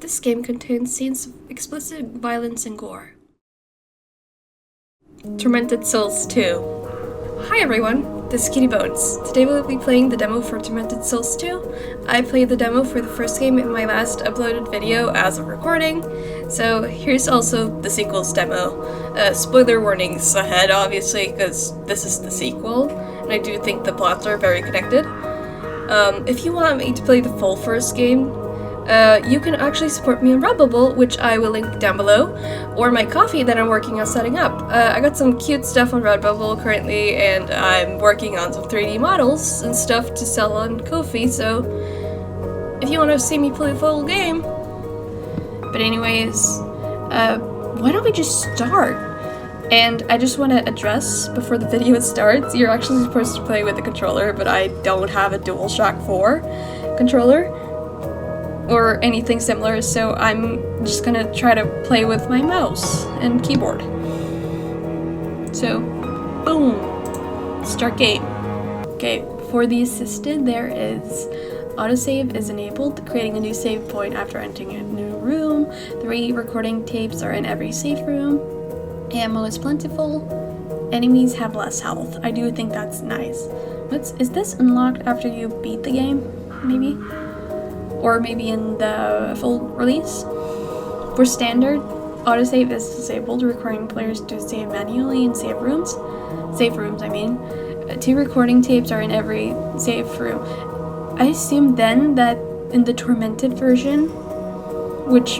This game contains scenes of explicit violence and gore. Tormented Souls 2. Hi everyone, this is KittyBones. Today we'll be playing the demo for Tormented Souls 2. I played the demo for the first game in my last uploaded video as of recording, so here's also the sequel's demo. Spoiler warnings ahead, obviously, because this is the sequel, and I do think the plots are very connected. If you want me to play the full first game, you can actually support me on REDBUBBLE, which I will link down below, or my KOFI that I'm working on setting up. I got some cute stuff on REDBUBBLE currently, and I'm working on some 3D models and stuff to sell on KOFI, so if you want to see me play the full game. But anyways, why don't we just start? And I just want to address, before the video starts, you're actually supposed to play with the controller, but I don't have a DualShock 4 controller or anything similar, so I'm just gonna try to play with my mouse and keyboard. So, boom! Start game. Okay, for the assisted, there is autosave is enabled, creating a new save point after entering a new room. 3 recording tapes are in every safe room. Ammo is plentiful. Enemies have less health. I do think that's nice. Is this unlocked after you beat the game? Maybe? Or maybe in the full release. For standard, autosave is disabled, requiring players to save manually in safe rooms. I mean. 2 recording tapes are in every safe room. I assume then that in the Tormented version, which,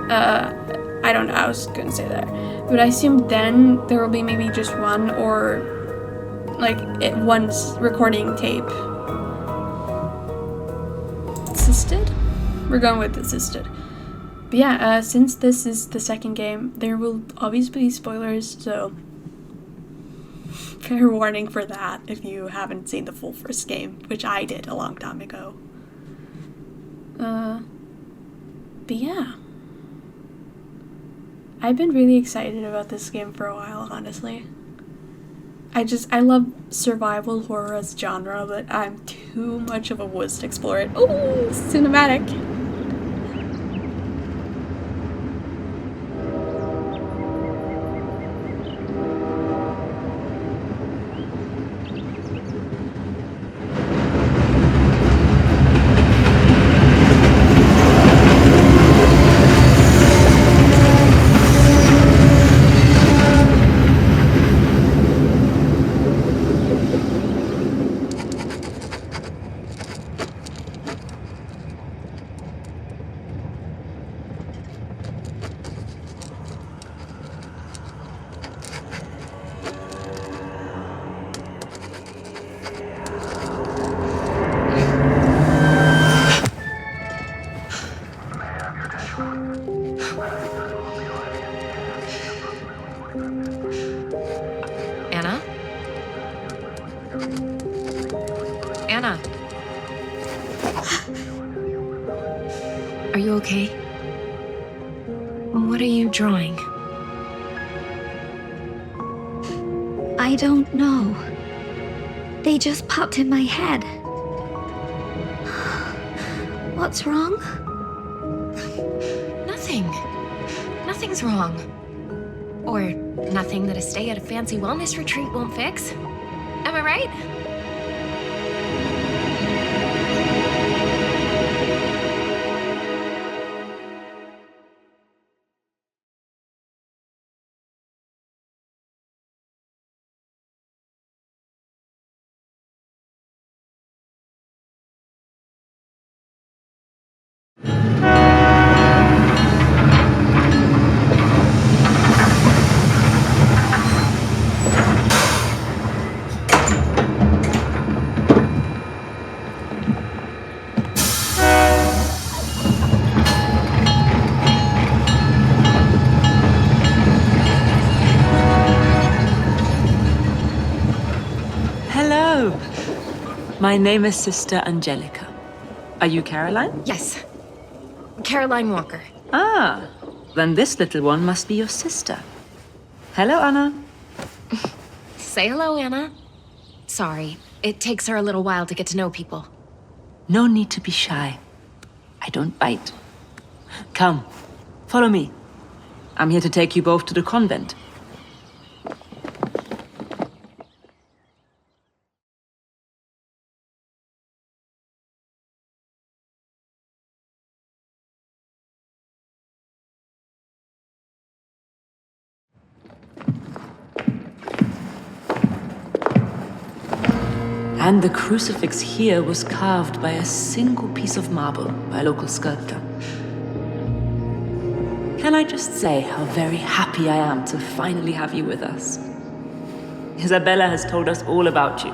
I don't know, I was gonna say that. But I assume then there will be maybe just one or, like, one recording tape. Assisted? We're going with assisted. But yeah, since this is the second game, there will obviously be spoilers, so fair warning for that if you haven't seen the full first game, which I did a long time ago. But yeah. I've been really excited about this game for a while, honestly. I love survival horror as genre, but I'm too much of a wuss to explore it. Ooh, cinematic! Anna? Are you okay? What are you drawing? I don't know. They just popped in my head. What's wrong? Nothing. Nothing's wrong. Or nothing that a stay at a fancy wellness retreat won't fix. Am I right? Hello. My name is Sister Angelica. Are you Caroline? Yes. Caroline Walker. Ah, then this little one must be your sister. Hello, Anna. Say hello, Anna. Sorry, it takes her a little while to get to know people. No need to be shy. I don't bite. Come, follow me. I'm here to take you both to the convent. And the crucifix here was carved by a single piece of marble by a local sculptor. Can I just say how very happy I am to finally have you with us? Isabella has told us all about you.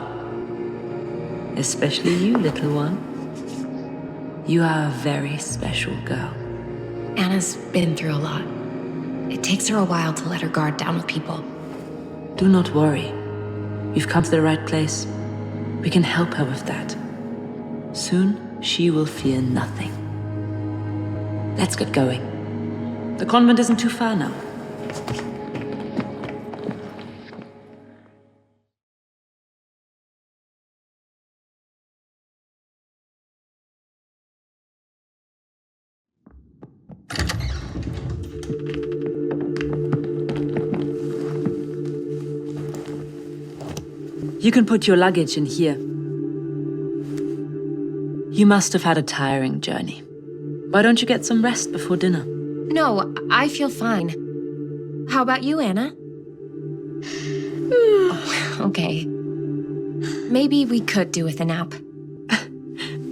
Especially you, little one. You are a very special girl. Anna's been through a lot. It takes her a while to let her guard down with people. Do not worry. You've come to the right place. We can help her with that. Soon, she will fear nothing. Let's get going. The convent isn't too far now. You can put your luggage in here. You must have had a tiring journey. Why don't you get some rest before dinner? No, I feel fine. How about you, Anna? Oh, okay. Maybe we could do with a nap.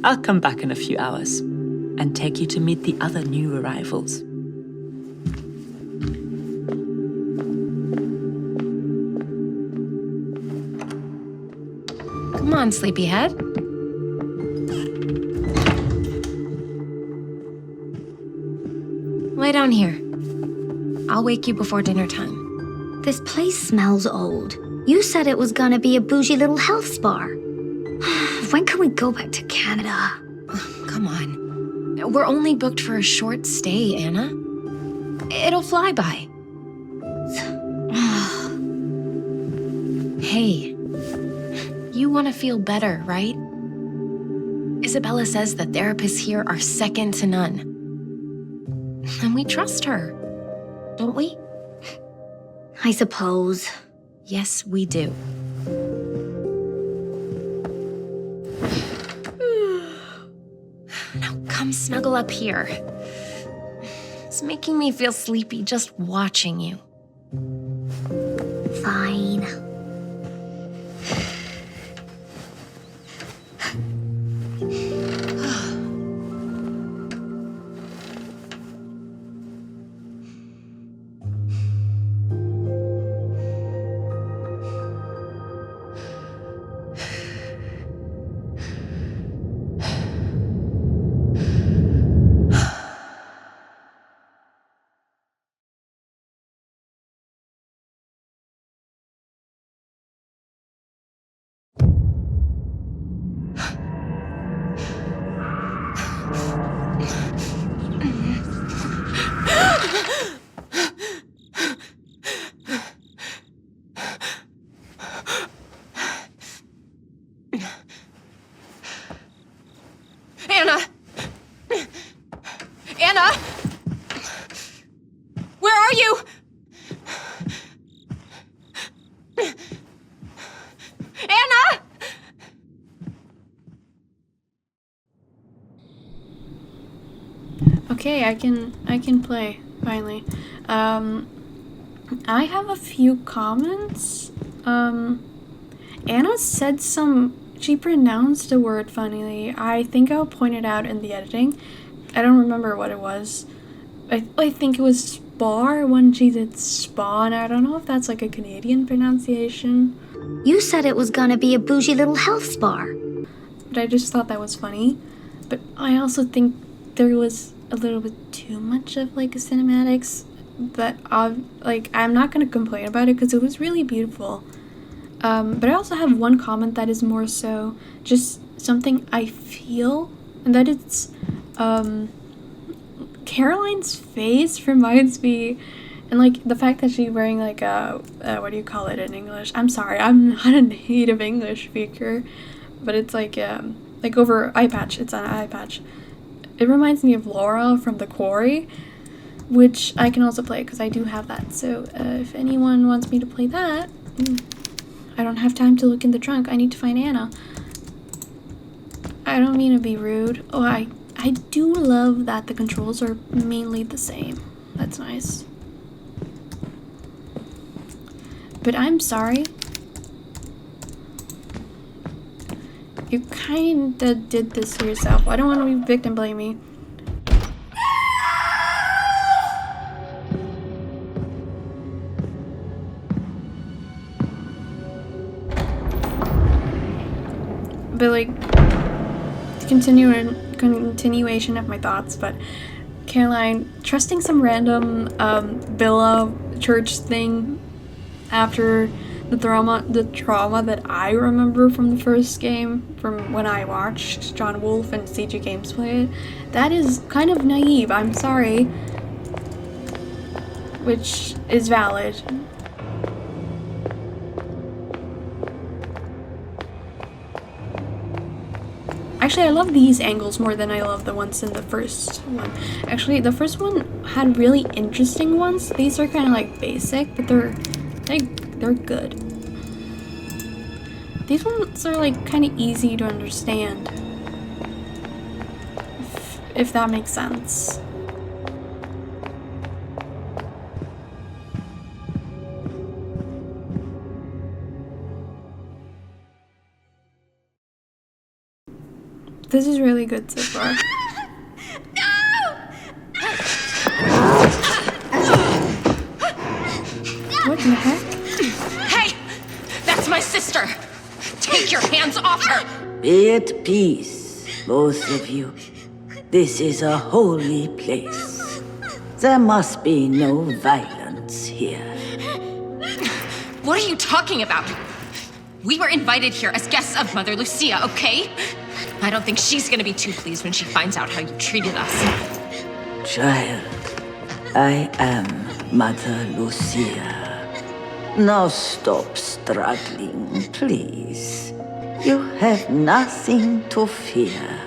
I'll come back in a few hours and take you to meet the other new arrivals. Come on, sleepyhead. Lay down here. I'll wake you before dinner time. This place smells old. You said it was gonna be a bougie little health spa. When can we go back to Canada? Come on. We're only booked for a short stay, Anna. It'll fly by. Hey, you want to feel better, right? Isabella says the therapists here are second to none. And we trust her, don't we? I suppose. Yes, we do. Now come snuggle up here. It's making me feel sleepy just watching you. Fine. Anna! Anna! Where are you? Anna! Okay, I can play finally. I have a few comments. Anna said she pronounced a word funnily. I think I'll point it out in the editing. I don't remember what it was. I think it was spar when she did spawn. I don't know if that's like a Canadian pronunciation. You said it was gonna be a bougie little health spa. But I just thought that was funny. But I also think there was a little bit too much of like cinematics. But I'm not gonna complain about it because it was really beautiful. But I also have one comment that is more so just something I feel, and that it's Caroline's face reminds me, and like the fact that she's wearing like a what do you call it in English? I'm sorry, I'm not a native English speaker, but it's like over eye patch. It's an eye patch. It reminds me of Laura from The Quarry, which I can also play because I do have that. So if anyone wants me to play that, I don't have time to look in the trunk. I need to find Anna. I don't mean to be rude. Oh, I do love that the controls are mainly the same. That's nice. But I'm sorry. You kinda did this to yourself. I don't want to be victim blaming. But like, continuation of my thoughts, but Caroline trusting some random villa church thing after the trauma that I remember from the first game, from when I watched John Wolfe and CG Games play it, that is kind of naive, I'm sorry, which is valid. Actually, I love these angles more than I love the ones in the first one. Actually, the first one had really interesting ones. These are kind of like basic, but they're good. These ones are like kind of easy to understand, if that makes sense. This is really good so far. What the heck? Hey! That's my sister! Take your hands off her! Be at peace, both of you. This is a holy place. There must be no violence here. What are you talking about? We were invited here as guests of Mother Lucia, okay? I don't think she's gonna be too pleased when she finds out how you treated us. Child, I am Mother Lucia. Now stop struggling, please. You have nothing to fear.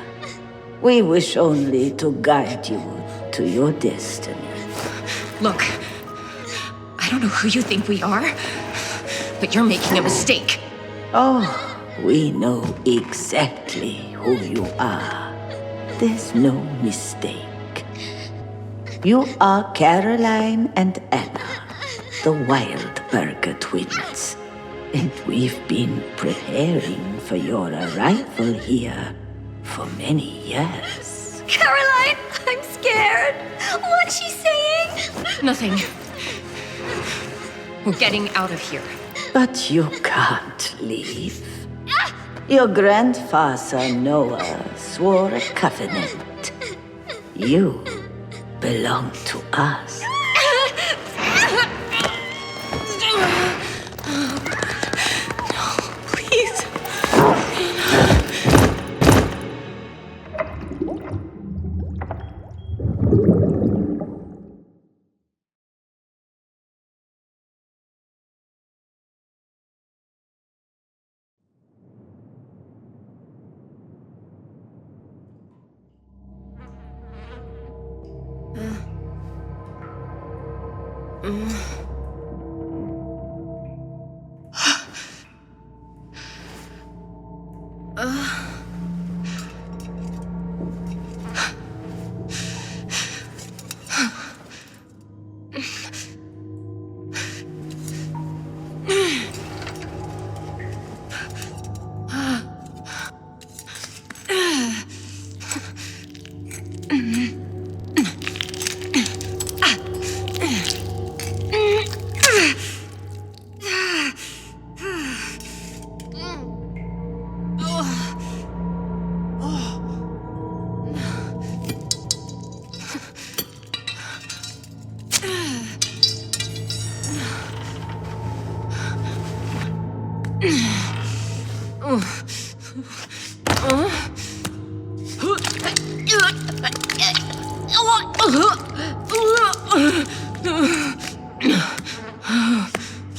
We wish only to guide you to your destiny. Look, I don't know who you think we are, but you're making a mistake. Oh, we know exactly who you are. There's no mistake. You are Caroline and Anna, the Wildberger twins. And we've been preparing for your arrival here for many years. Caroline, I'm scared. What's she saying? Nothing. We're getting out of here. But you can't leave. Your grandfather Noah swore a covenant. You belong to us. Please.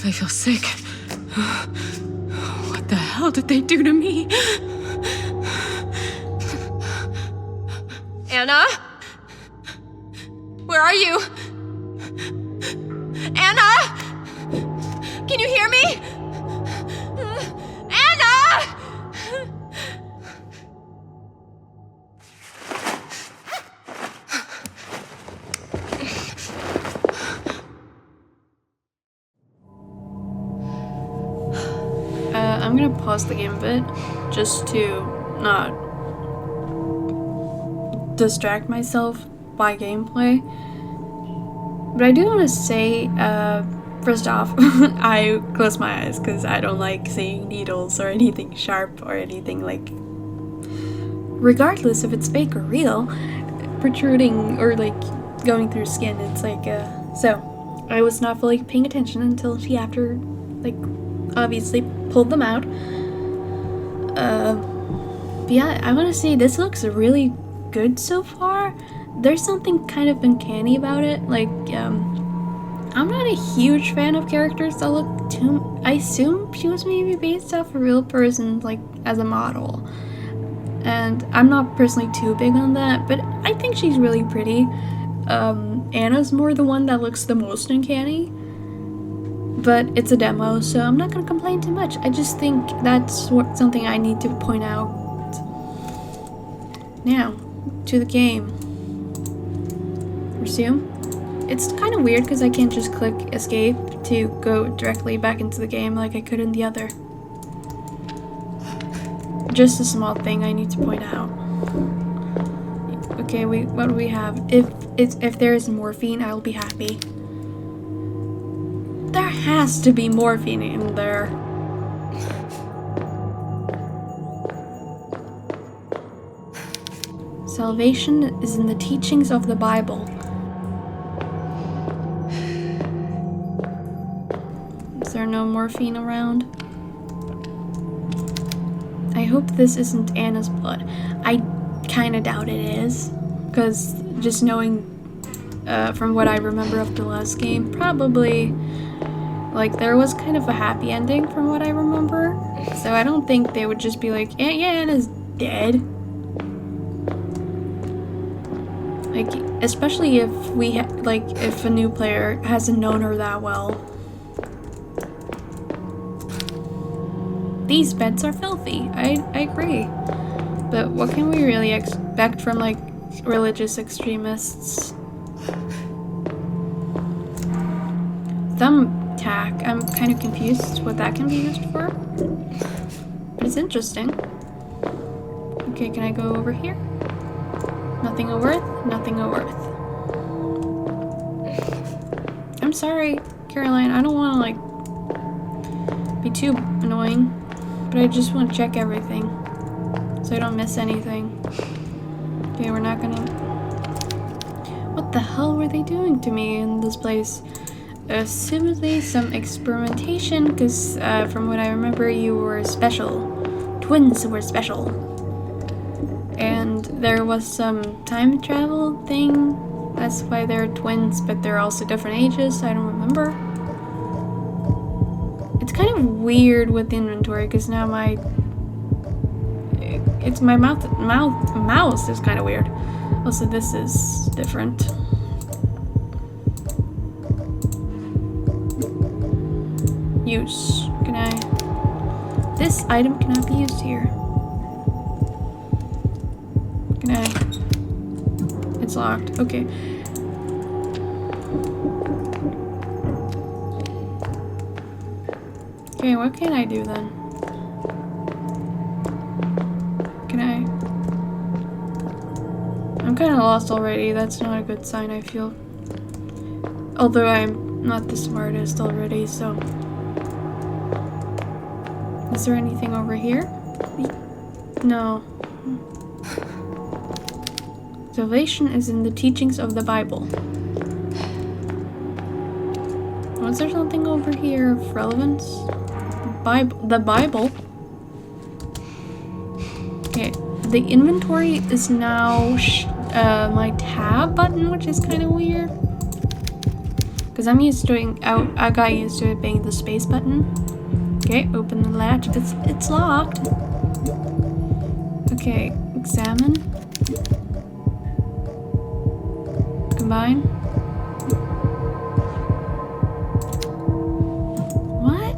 I feel sick. What the hell did they do to me? Anna? Where are you? Anna? Can you hear me? Anna! I'm gonna pause the game a bit just to not distract myself by gameplay. But I do want to say, first off, I close my eyes because I don't like seeing needles or anything sharp or anything like, regardless if it's fake or real, protruding or like going through skin. It's like, so I was not fully paying attention until she after, like, obviously pulled them out. But yeah, I want to say this looks really good so far. There's something kind of uncanny about it. Like, I'm not a huge fan of characters that look too... I assume she was maybe based off a real person, like, as a model. And I'm not personally too big on that, but I think she's really pretty. Anna's more the one that looks the most uncanny. But it's a demo, so I'm not gonna complain too much. I just think that's something I need to point out. Now, to the game. Resume. It's kind of weird because I can't just click escape to go directly back into the game like I could in the other. Just a small thing I need to point out. Okay, what do we have? If there is morphine, I'll be happy. There has to be morphine in there. Salvation is in the teachings of the Bible. Is there no morphine around? I hope this isn't Anna's blood. I kinda doubt it is, because just knowing from what I remember of the last game, probably, like, there was kind of a happy ending from what I remember, so I don't think they would just be like, yeah, Anna's dead. Like, especially if if a new player hasn't known her that well. These beds are filthy, I agree. But what can we really expect from, like, religious extremists? Thumbtack, I'm kind of confused what that can be used for. But it's interesting. Okay, can I go over here? Nothing of worth, nothing of worth. I'm sorry, Caroline, I don't want to, like, be too annoying, but I just want to check everything so I don't miss anything. Okay, we're not gonna... What the hell were they doing to me in this place? Assumedly some experimentation, because from what I remember, you were special. Twins were special. And there was some time travel thing. That's why they're twins, but they're also different ages. I don't remember. It's kind of weird with the inventory because now my mouse is kind of weird. Also, this is different. Use. Can I? This item cannot be used here. Can I? It's locked. Okay. Okay, what can I do then? Can I? I'm kind of lost already. That's not a good sign, I feel. Although I'm not the smartest already, so... Is there anything over here? No. Salvation is in the teachings of the Bible. Was there something over here of relevance? The Bible? Okay, the inventory is now my tab button, which is kind of weird. Because I'm used to doing, I got used to it being the space button. Okay, open the latch. It's locked. Okay, examine. combine. What?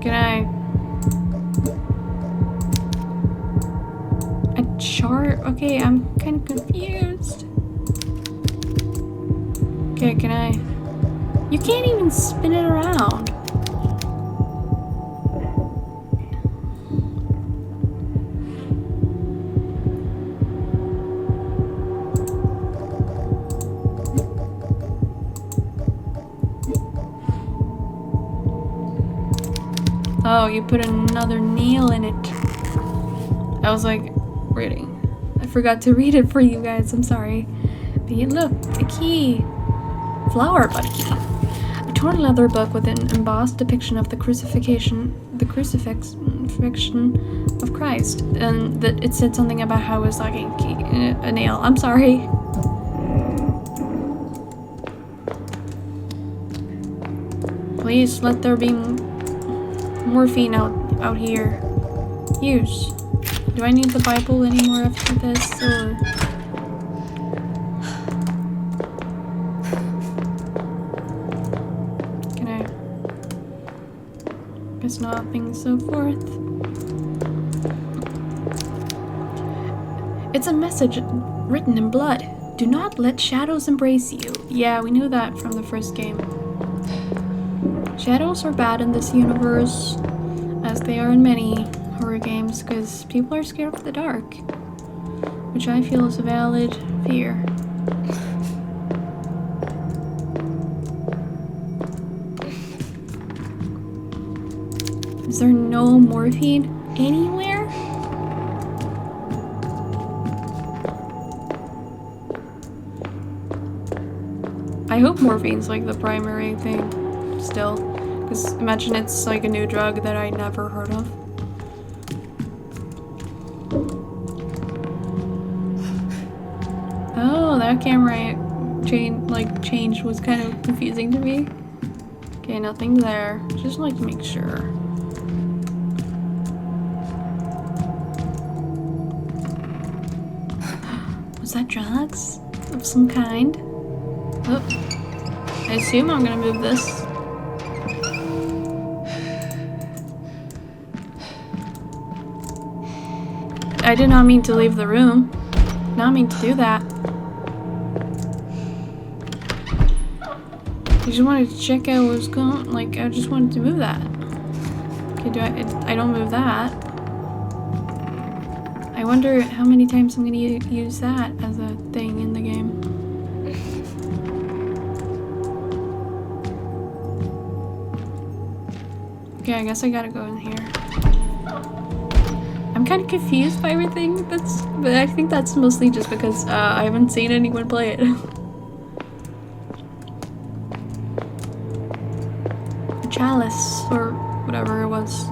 Can I? A chart? Okay, I'm kind of confused. Okay, can I? You can't even spin it around. Oh, you put another nail in it. I was like, reading. I forgot to read it for you guys, I'm sorry. But yeah, look, a key. Flower bud key. A torn leather book with an embossed depiction of the crucifixion of Christ. And that it said something about how it was like a nail. I'm sorry. Please let there be morphine out here. Use. Do I need the Bible anymore after this, or? Can I? Guess nothing, so forth. It's a message written in blood. Do not let shadows embrace you. Yeah, we knew that from the first game. Shadows are bad in this universe, as they are in many horror games, because people are scared of the dark, which I feel is a valid fear. Is there no morphine anywhere? I hope morphine's like the primary thing still, because imagine it's like a new drug that I never heard of. Oh, that camera change was kind of confusing to me. Okay, nothing there. Just like to make sure. Was that drugs of some kind? Oh, I assume I'm gonna move this. I did not mean to leave the room. Not mean to do that. I just wanted to check out what was going. Like, I just wanted to move that. Okay, I don't move that. I wonder how many times I'm gonna use that as a thing in the game. Okay, I guess I gotta go in here. I'm kind of confused by everything, but I think that's mostly just because I haven't seen anyone play it. A chalice, or whatever it was.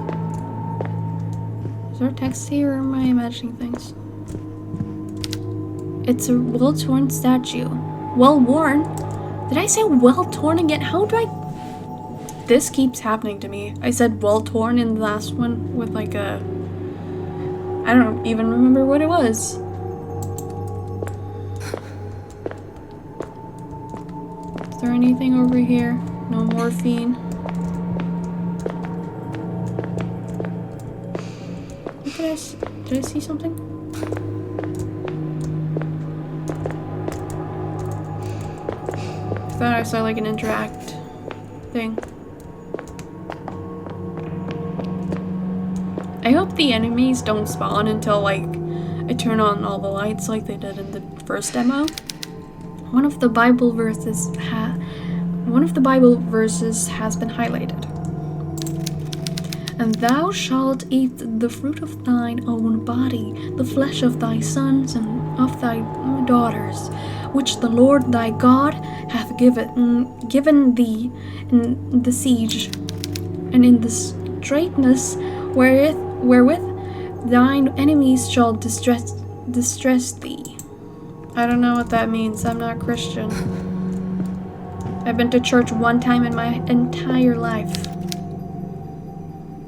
Is there text here, or am I imagining things? It's a well-torn statue. Well-worn? Did I say well-torn again? How do I... This keeps happening to me. I said well-torn in the last one with like a... I don't even remember what it was. Is there anything over here? No morphine. Did I see something? I thought I saw like an interact thing. I hope the enemies don't spawn until like I turn on all the lights like they did in the first demo. One of the Bible verses has been highlighted. And thou shalt eat the fruit of thine own body, the flesh of thy sons and of thy daughters, which the Lord thy God hath given thee in the siege, and in the straitness wherewith thine enemies shall distress thee. I don't know what that means. I'm not Christian. I've been to church one time in my entire life.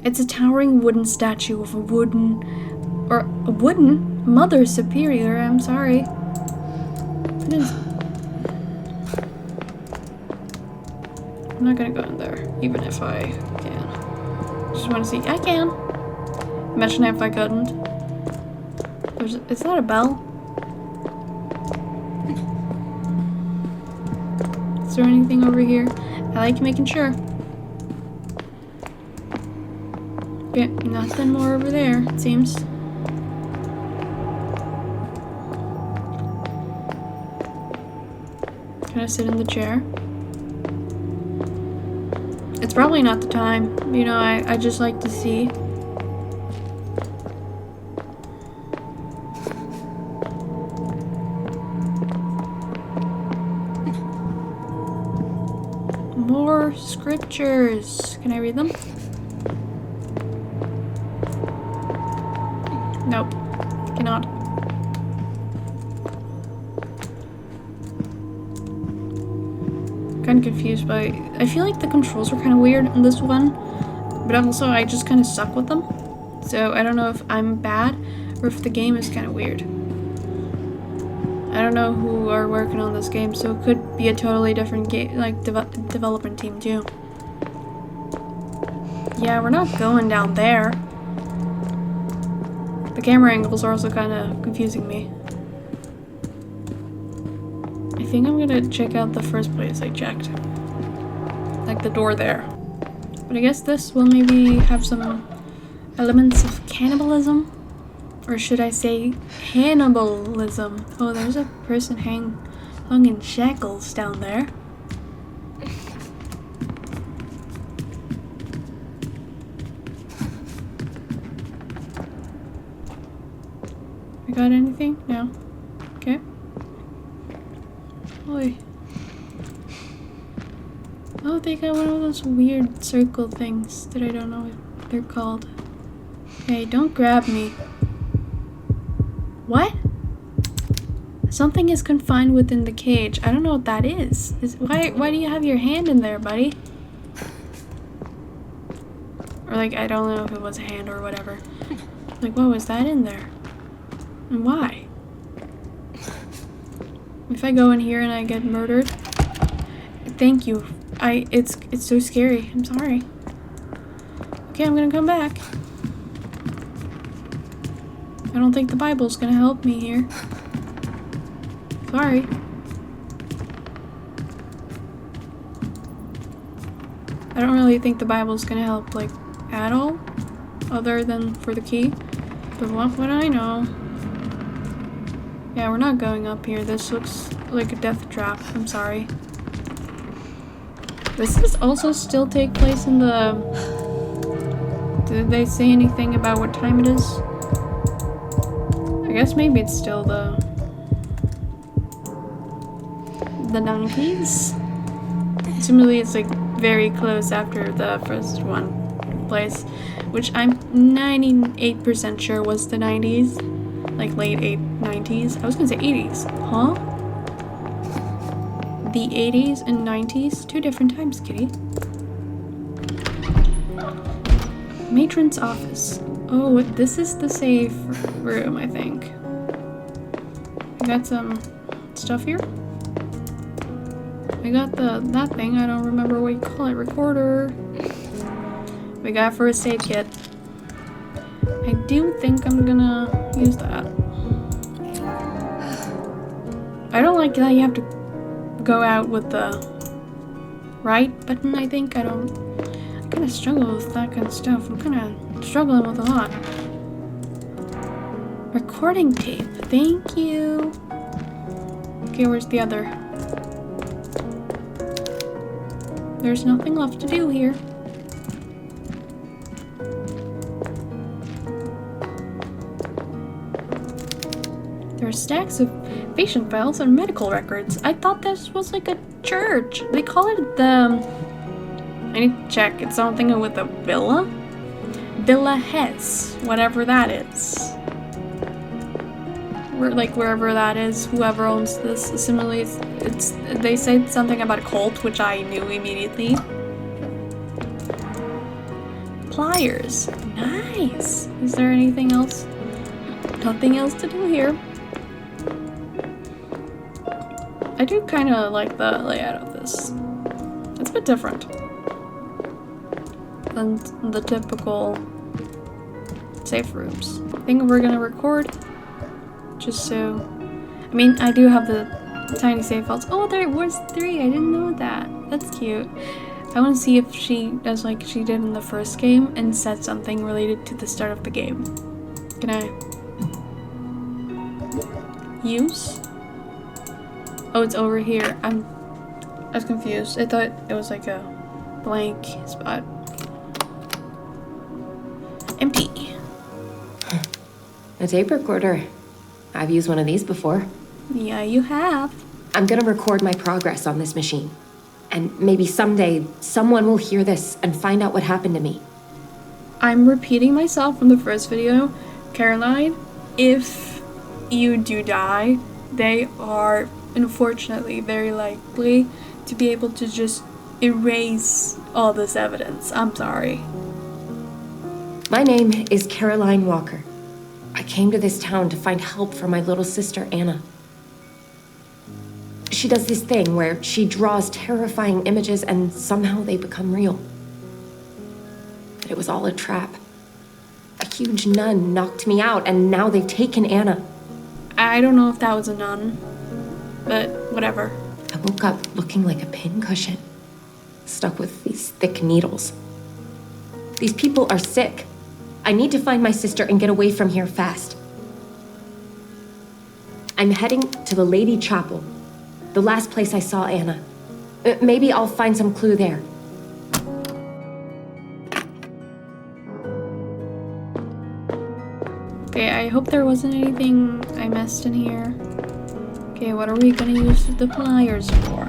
It's a towering wooden statue of a wooden Mother Superior, I'm sorry. I'm not gonna go in there, even if I can. Just wanna see. I can! Imagine if I couldn't. Is that a bell? Is there anything over here? I like making sure. Okay, nothing more over there, it seems. Can I sit in the chair? It's probably not the time. You know, I just like to see. More scriptures. Can I read them? Nope. Cannot. Kind of confused by... I feel like the controls are kind of weird on this one. But also, I just kind of suck with them. So, I don't know if I'm bad or if the game is kind of weird. I don't know who are working on this game, so it could be a totally different game, like development team too. Yeah, we're not going down there. The camera angles are also kind of confusing me. I think I'm gonna check out the first place I checked. Like the door there. But I guess this will maybe have some elements of cannibalism. Or should I say cannibalism? Oh, there's a person hung in shackles down there. We got anything? No. Okay. Oi. Oh, they got one of those weird circle things that I don't know what they're called. Hey, don't grab me. What? Something is confined within the cage. I don't know what that is. Why do you have your hand in there, buddy? Or like, I don't know if it was a hand or whatever. Like, what was that in there? And why? If I go in here and I get murdered, thank you. It's so scary. I'm sorry. Okay, I'm gonna come back. I don't think the Bible's gonna help me here. Sorry. I don't really think the Bible's gonna help, like, at all. Other than for the key. But what would I know? Yeah, we're not going up here. This looks like a death trap. I'm sorry. Does this also still take place in the... Did they say anything about what time it is? I guess maybe it's still the 90s? Similarly, it's like very close after the first one took place, which I'm 98% sure was the 90s. Like late 90s. I was gonna say 80s. Huh? The 80s and 90s? Two different times, kitty. Matron's office. Oh, this is the safe room, I think. We got some stuff here. We got that thing, I don't remember what you call it, recorder. We got first aid kit. I do think I'm gonna use that. I don't like that you have to go out with the right button, I think. I kind of struggle with that kind of stuff. I'm kind of struggling with a lot. Recording tape. Thank you. Okay, where's the other? There's nothing left to do here. There are stacks of patient files and medical records. I thought this was like a church. They call it the... I need to check. It's something with a villa? Villa Hess. Whatever that is. Wherever that is, whoever owns this. Similarly, they said something about a cult, which I knew immediately. Pliers. Nice. Is there anything else? nothing else to do here. I do kind of like the layout of this. It's a bit different than the typical safe rooms. I think we're gonna record just so. I mean, I do have the tiny save files. Oh, there was 3. I didn't know that. That's cute. I want to see if she does like she did in the first game and said something related to the start of the game. Can I use? Oh, it's over here. I was confused. I thought it was like a blank spot. Empty. A tape recorder. I've used one of these before. Yeah, you have. I'm gonna record my progress on this machine. And maybe someday, someone will hear this and find out what happened to me. I'm repeating myself from the first video. Caroline, if you do die, they are unfortunately very likely to be able to just erase all this evidence. I'm sorry. My name is Caroline Walker. I came to this town to find help for my little sister, Anna. She does this thing where she draws terrifying images and somehow they become real. But it was all a trap. A huge nun knocked me out and now they've taken Anna. I don't know if that was a nun, but whatever. I woke up looking like a pincushion, stuck with these thick needles. These people are sick. I need to find my sister and get away from here fast. I'm heading to the Lady Chapel, the last place I saw Anna. Maybe I'll find some clue there. Okay, I hope there wasn't anything I missed in here. Okay, what are we gonna use the pliers for?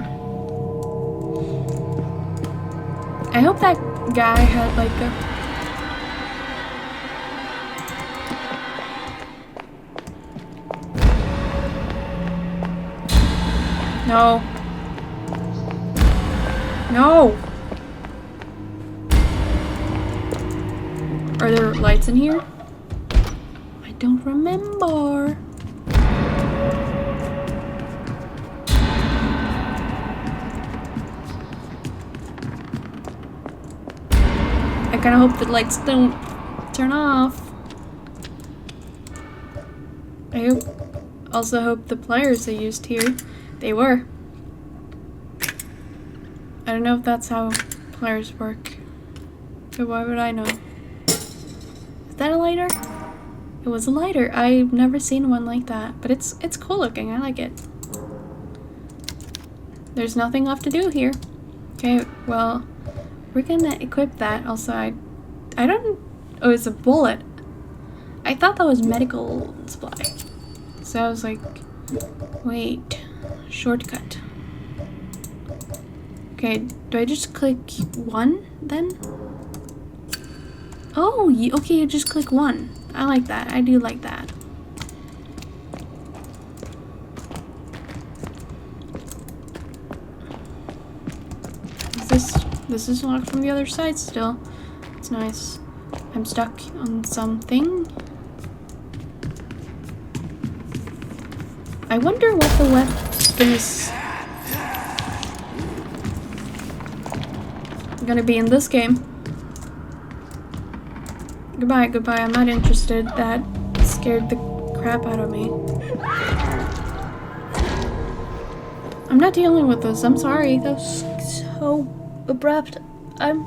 I hope that guy had like a... No. No! Are there lights in here? I don't remember. I kinda hope the lights don't turn off. I also hope the pliers they used here, they were. I don't know if that's how pliers work. But why would I know? Is that a lighter? It was a lighter. I've never seen one like that. But it's cool looking. I like it. There's nothing left to do here. Okay, well, we're gonna equip that. Also, I don't... Oh, it's a bullet. I thought that was medical supply. So I was like, wait, shortcut. Okay, do I just click 1 then? Oh, okay, you just click 1. I like that. I do like that. This is locked from the other side still. It's nice. I'm stuck on something. I wonder what the weapon is gonna be in this game. Goodbye, goodbye. I'm not interested. That scared the crap out of me. I'm not dealing with this. I'm sorry. That was so abrupt. I'm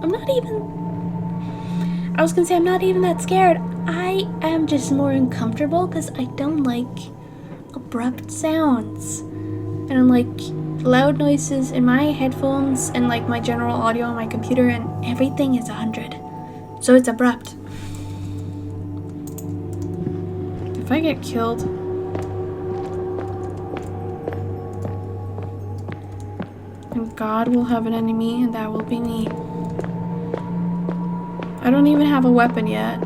not even... I was gonna say I'm not even that scared. I am just more uncomfortable because I don't like abrupt sounds. I don't like loud noises in my headphones and like my general audio on my computer, and everything is 100. So it's abrupt. If I get killed... and God will have an enemy, and that will be me. I don't even have a weapon yet.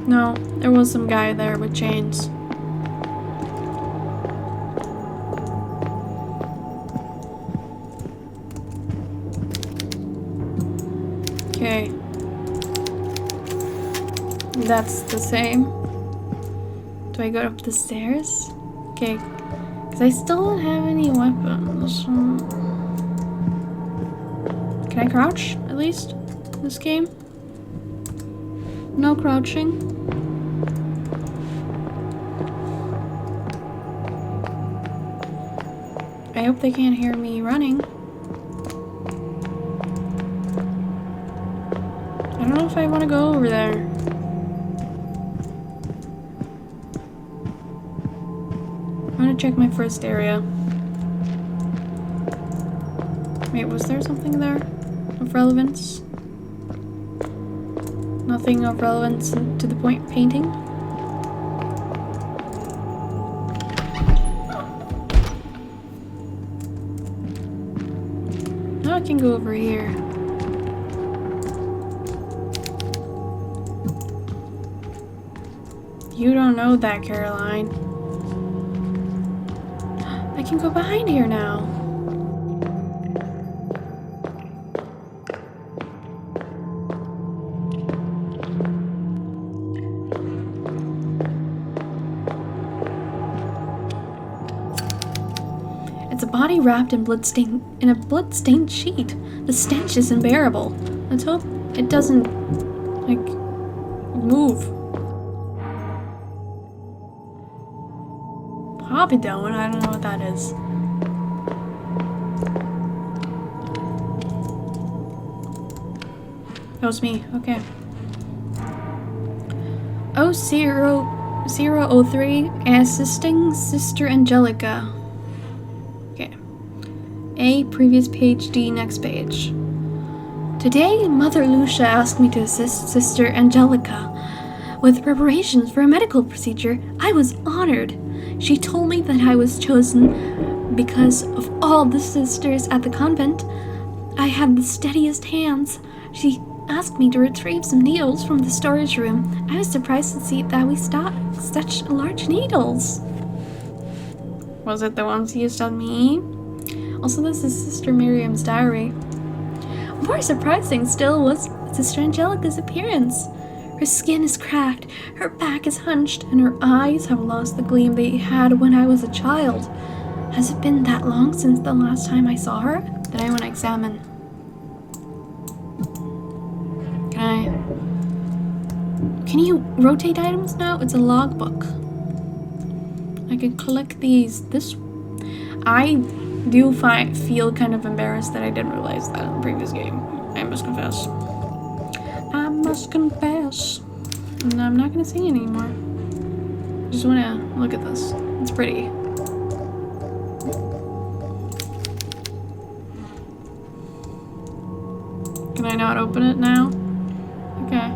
No, there was some guy there with chains. Okay. That's the same. Do I go up the stairs? Okay. Because I still don't have any weapons. Can I crouch, at least? In this game? No crouching. I hope they can't hear me running. I don't know if I want to go over there. I want to check my first area. Wait, was there something there of relevance? Nothing of relevance to the point painting? Now I can go over here. You don't know that, Caroline. I can go behind here now. It's a body wrapped in a blood-stained sheet. The stench is unbearable. Let's hope it doesn't, like, move. Povidone? I don't know what that is. That was me. Okay. 003, assisting Sister Angelica. Okay. A, previous page, D, next page. Today, Mother Lucia asked me to assist Sister Angelica with preparations for a medical procedure. I was honored. She told me that I was chosen because of all the sisters at the convent. I had the steadiest hands. She asked me to retrieve some needles from the storage room. I was surprised to see that we stocked such large needles. Was it the ones used on me? Also, this is Sister Miriam's diary. More surprising still was Sister Angelica's appearance. Her skin is cracked, her back is hunched, and her eyes have lost the gleam they had when I was a child. Has it been that long since the last time I saw her? Then I want to examine. Can you rotate items now? It's a logbook. I can collect these. I do feel kind of embarrassed that I didn't realize that in the previous game. I must confess. I must confess. And I'm not gonna sing anymore. I just wanna look at this. It's pretty. Can I not open it now? Okay.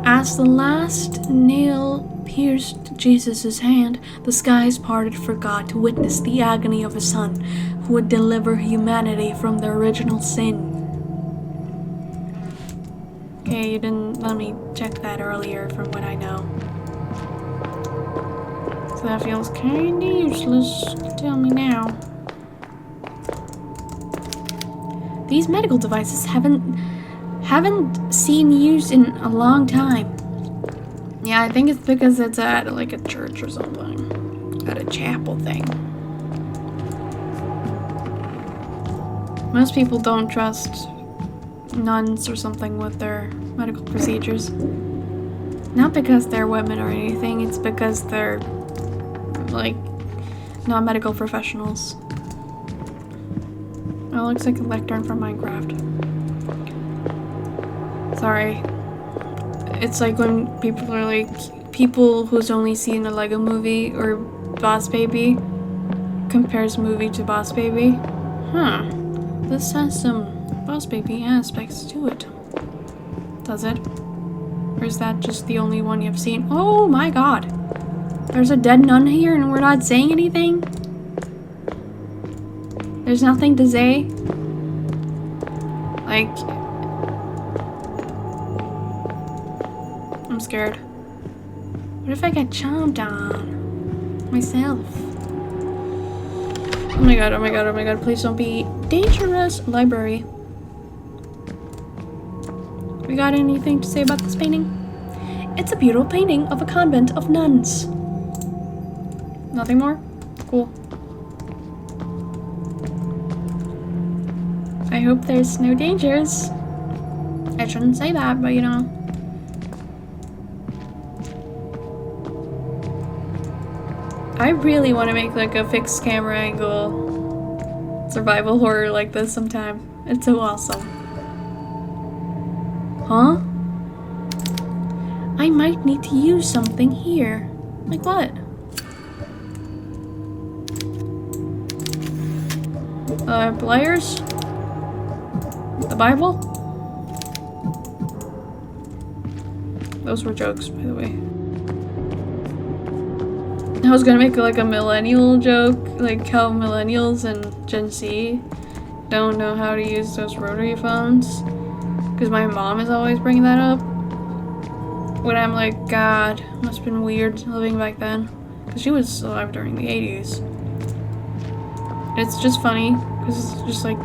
As the last nail pierced Jesus' hand, the skies parted for God to witness the agony of his Son, who would deliver humanity from their original sin. Okay, you didn't let me check that earlier from what I know. So that feels kinda useless. Tell me now. These medical devices haven't seen use in a long time. Yeah, I think it's because it's at like a church or something. At a chapel thing. Most people don't trust nuns or something with their medical procedures. Not because they're women or anything, it's because they're like not medical professionals. Oh, it looks like a lectern from Minecraft. Sorry. It's like when people are like, people who's only seen a Lego movie or Boss Baby compares movie to Boss Baby. Huh. This has some Boss Baby aspects to it. Does it? Or is that just the only one you've seen? Oh my god! There's a dead nun here and we're not saying anything? There's nothing to say? Like... I'm scared. What if I get chomped on? Myself? Oh my god, oh my god, oh my god, please don't be dangerous. Library. We got anything to say about this painting? It's a beautiful painting of a convent of nuns. Nothing more? Cool. I hope there's no dangers. I shouldn't say that, but you know. I really want to make like a fixed camera angle survival horror like this sometime. It's so awesome. Huh? I might need to use something here. Like what? Pliers? The Bible? Those were jokes, by the way. I was gonna make like a millennial joke, like how millennials and Gen Z don't know how to use those rotary phones. Because my mom is always bringing that up. When I'm like, God, must have been weird living back then. Because she was alive during the 80s. It's just funny, because it's just like,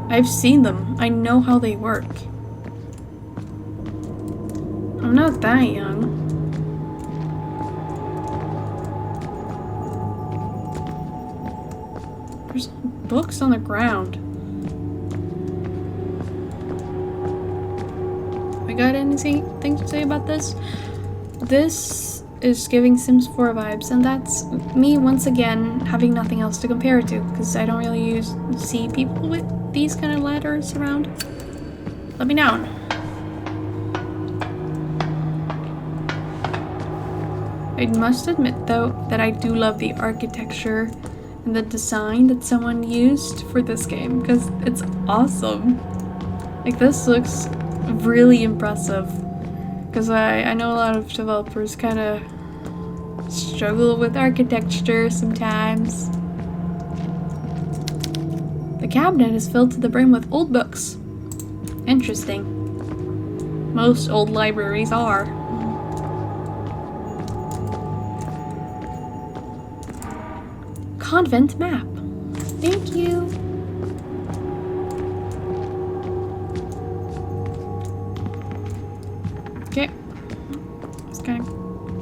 I've seen them. I know how they work. I'm not that young. There's books on the ground. We got anything to say about this? This is giving Sims 4 vibes, and that's me once again having nothing else to compare it to, because I don't really see people with these kind of ladders around. Let me know. I must admit though that I do love the architecture and the design that someone used for this game, because it's awesome. Like, this looks really impressive, because I know a lot of developers kind of struggle with architecture sometimes. The cabinet is filled to the brim with old books. Interesting. Most old libraries are. Convent map. Thank you. Okay.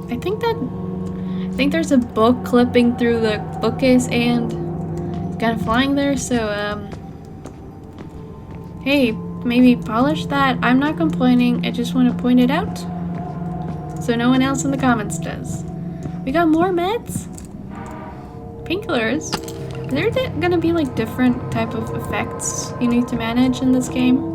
I think there's a book clipping through the bookcase and kind of flying there, so hey, maybe polish that. I'm not complaining, I just want to point it out so no one else in the comments does. We got more meds? Painkillers? Are there gonna be like different type of effects you need to manage in this game?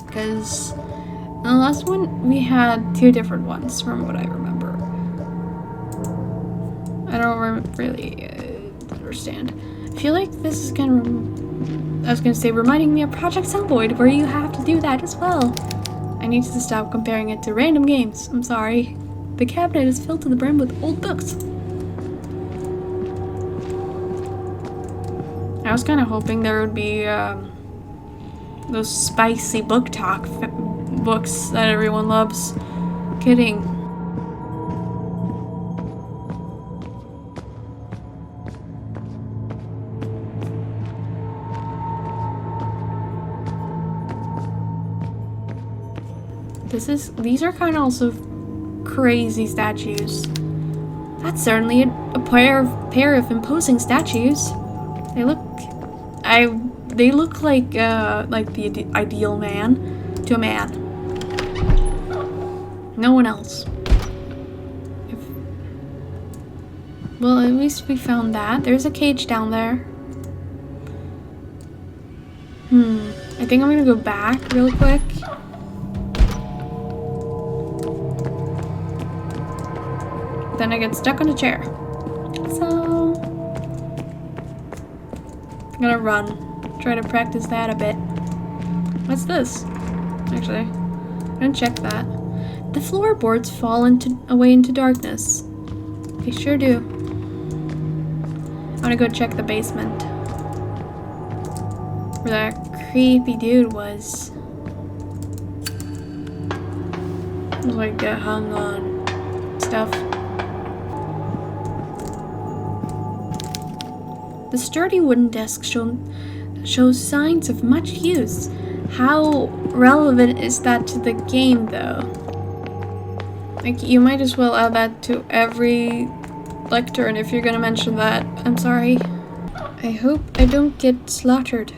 Because in the last one we had 2 different ones from what I remember. I don't really understand. I feel like this is gonna reminding me of Project Zomboid, where you have to do that as well. I need to stop comparing it to random games. I'm sorry. The cabinet is filled to the brim with old books. I was kind of hoping there would be those spicy book talk books that everyone loves. Kidding. These are kind of also crazy statues. That's certainly a pair of imposing statues. They look like the ideal man to a man. No one else. Well, at least we found that. There's a cage down there. I think I'm gonna go back real quick. Then I get stuck on a chair. So I'm gonna run. Try to practice that a bit. What's this? Actually, I'm gonna check that. The floorboards fall away into darkness. They sure do. I'm gonna go check the basement. Where that creepy dude was. Like get hung on stuff. The sturdy wooden desk shows signs of much use. How relevant is that to the game, though? Like, you might as well add that to every lectern if you're gonna mention that. I'm sorry. I hope I don't get slaughtered.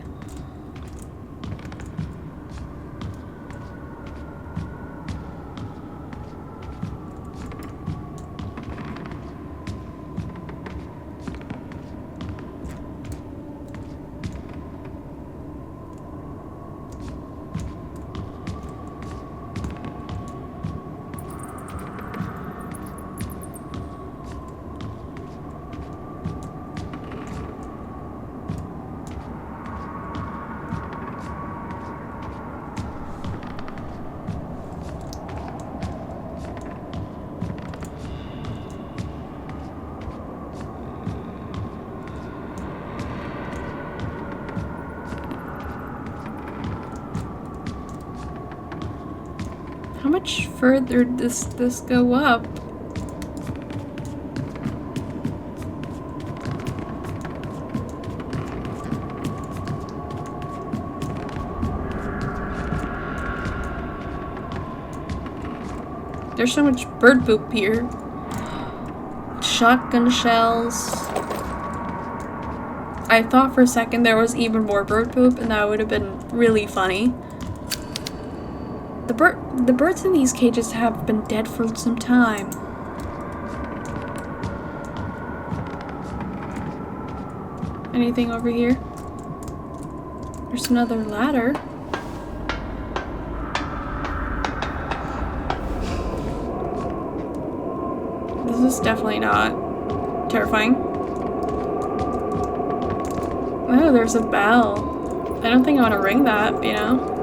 How much further does this go up? There's so much bird poop here. Shotgun shells. I thought for a second there was even more bird poop, and that would have been really funny. The birds in these cages have been dead for some time. Anything over here? There's another ladder. This is definitely not terrifying. Oh, there's a bell. I don't think I want to ring that, you know?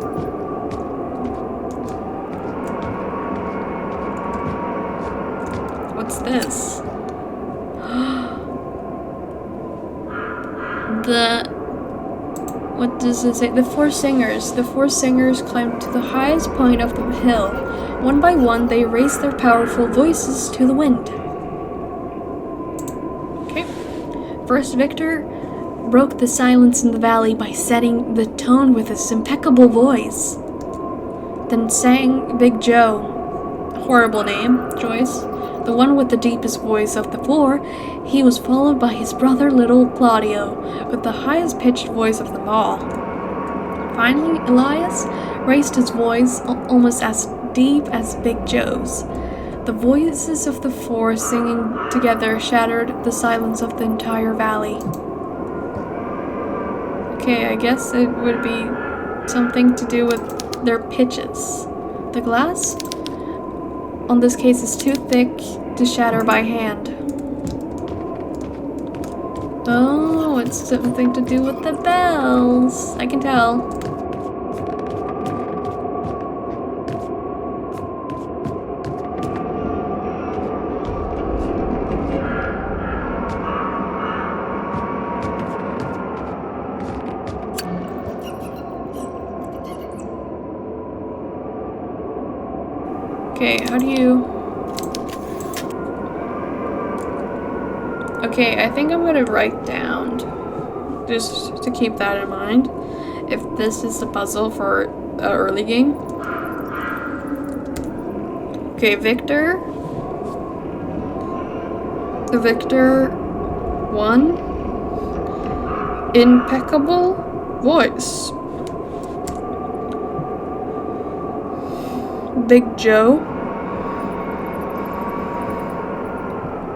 What's this? What does it say? The four singers. The four singers climbed to the highest point of the hill. One by one, they raised their powerful voices to the wind. Okay. First, Victor broke the silence in the valley by setting the tone with his impeccable voice. Then sang Big Joe. Horrible name, Joyce. The one with the deepest voice of the four. He was followed by his brother little Claudio, with the highest pitched voice of them all. Finally, Elias raised his voice almost as deep as Big Joe's. The voices of the four singing together shattered the silence of the entire valley. Okay, I guess it would be something to do with their pitches. The glass on this case is too thick to shatter by hand. Oh, it's something to do with the bells. I can tell. Okay, how do you... Okay, I think I'm gonna write down, just to keep that in mind, if this is the puzzle for an early game. Okay, Victor 1, impeccable voice. Big Joe,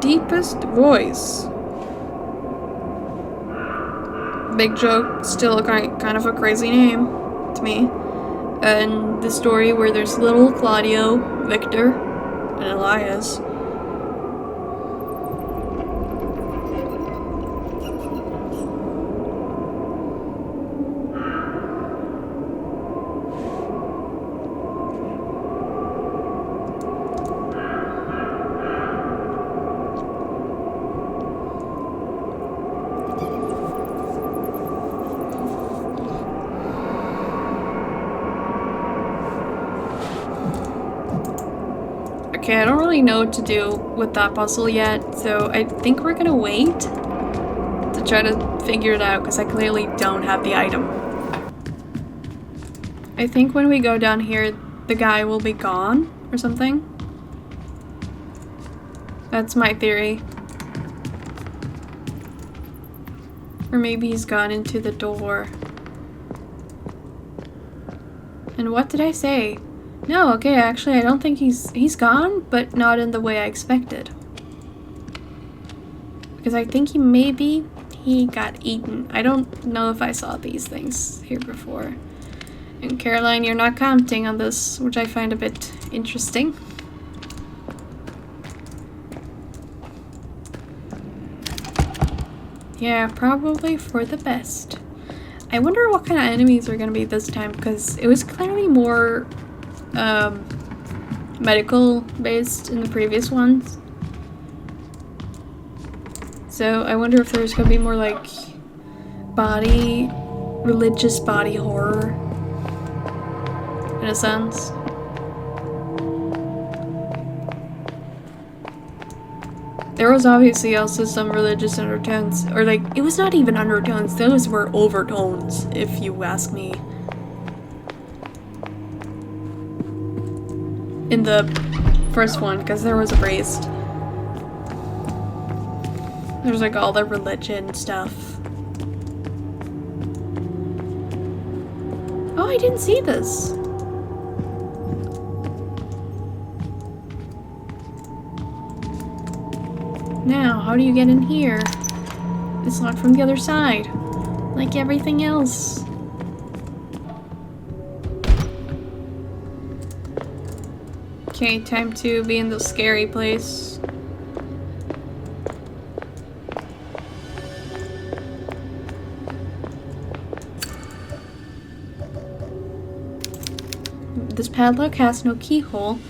deepest voice. Big Joe, still kind of a crazy name to me. And the story where there's little Claudio, Victor, and Elias. Okay, I don't really know what to do with that puzzle yet, so I think we're gonna wait to try to figure it out, because I clearly don't have the item. I think when we go down here, the guy will be gone or something. That's my theory. Or maybe he's gone into the door. And what did I say? No, okay, actually I don't think he's gone, but not in the way I expected. Because I think he got eaten. I don't know if I saw these things here before. And Caroline, you're not commenting on this, which I find a bit interesting. Yeah, probably for the best. I wonder what kind of enemies are going to be this time, because it was clearly more medical based in the previous ones. So I wonder if there's going to be more like religious body horror in a sense. There was obviously also some religious undertones, or like, it was not even undertones, those were overtones, if you ask me. In the first one, because there was a priest. There's like all the religion stuff. Oh, I didn't see this. Now, how do you get in here? It's locked from the other side, like everything else. Okay, time to be in the scary place. This padlock has no keyhole,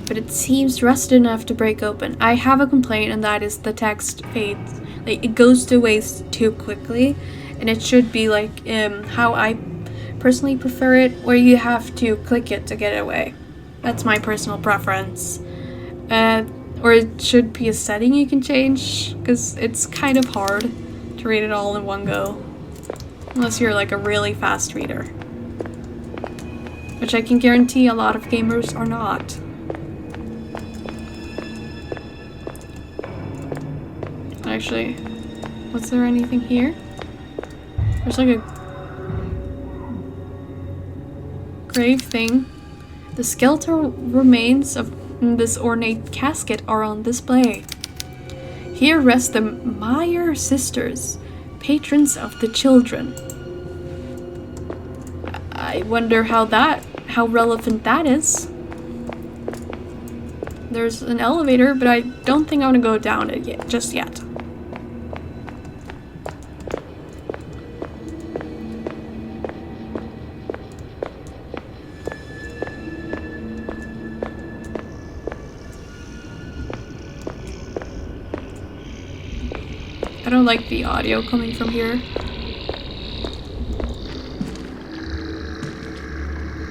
but it seems rusted enough to break open. I have a complaint, and that is the text fades. Like, it goes to waste too quickly, and it should be like how I personally prefer it, where you have to click it to get it away. That's my personal preference. Or it should be a setting you can change, because it's kind of hard to read it all in one go. Unless you're like a really fast reader. Which I can guarantee a lot of gamers are not. Actually, was there anything here? There's like a grave thing. The skeletal remains of this ornate casket are on display. Here rest the Meyer sisters, patrons of the children. I wonder how relevant that is. There's an elevator, but I don't think I want to go down it just yet. I don't like the audio coming from here.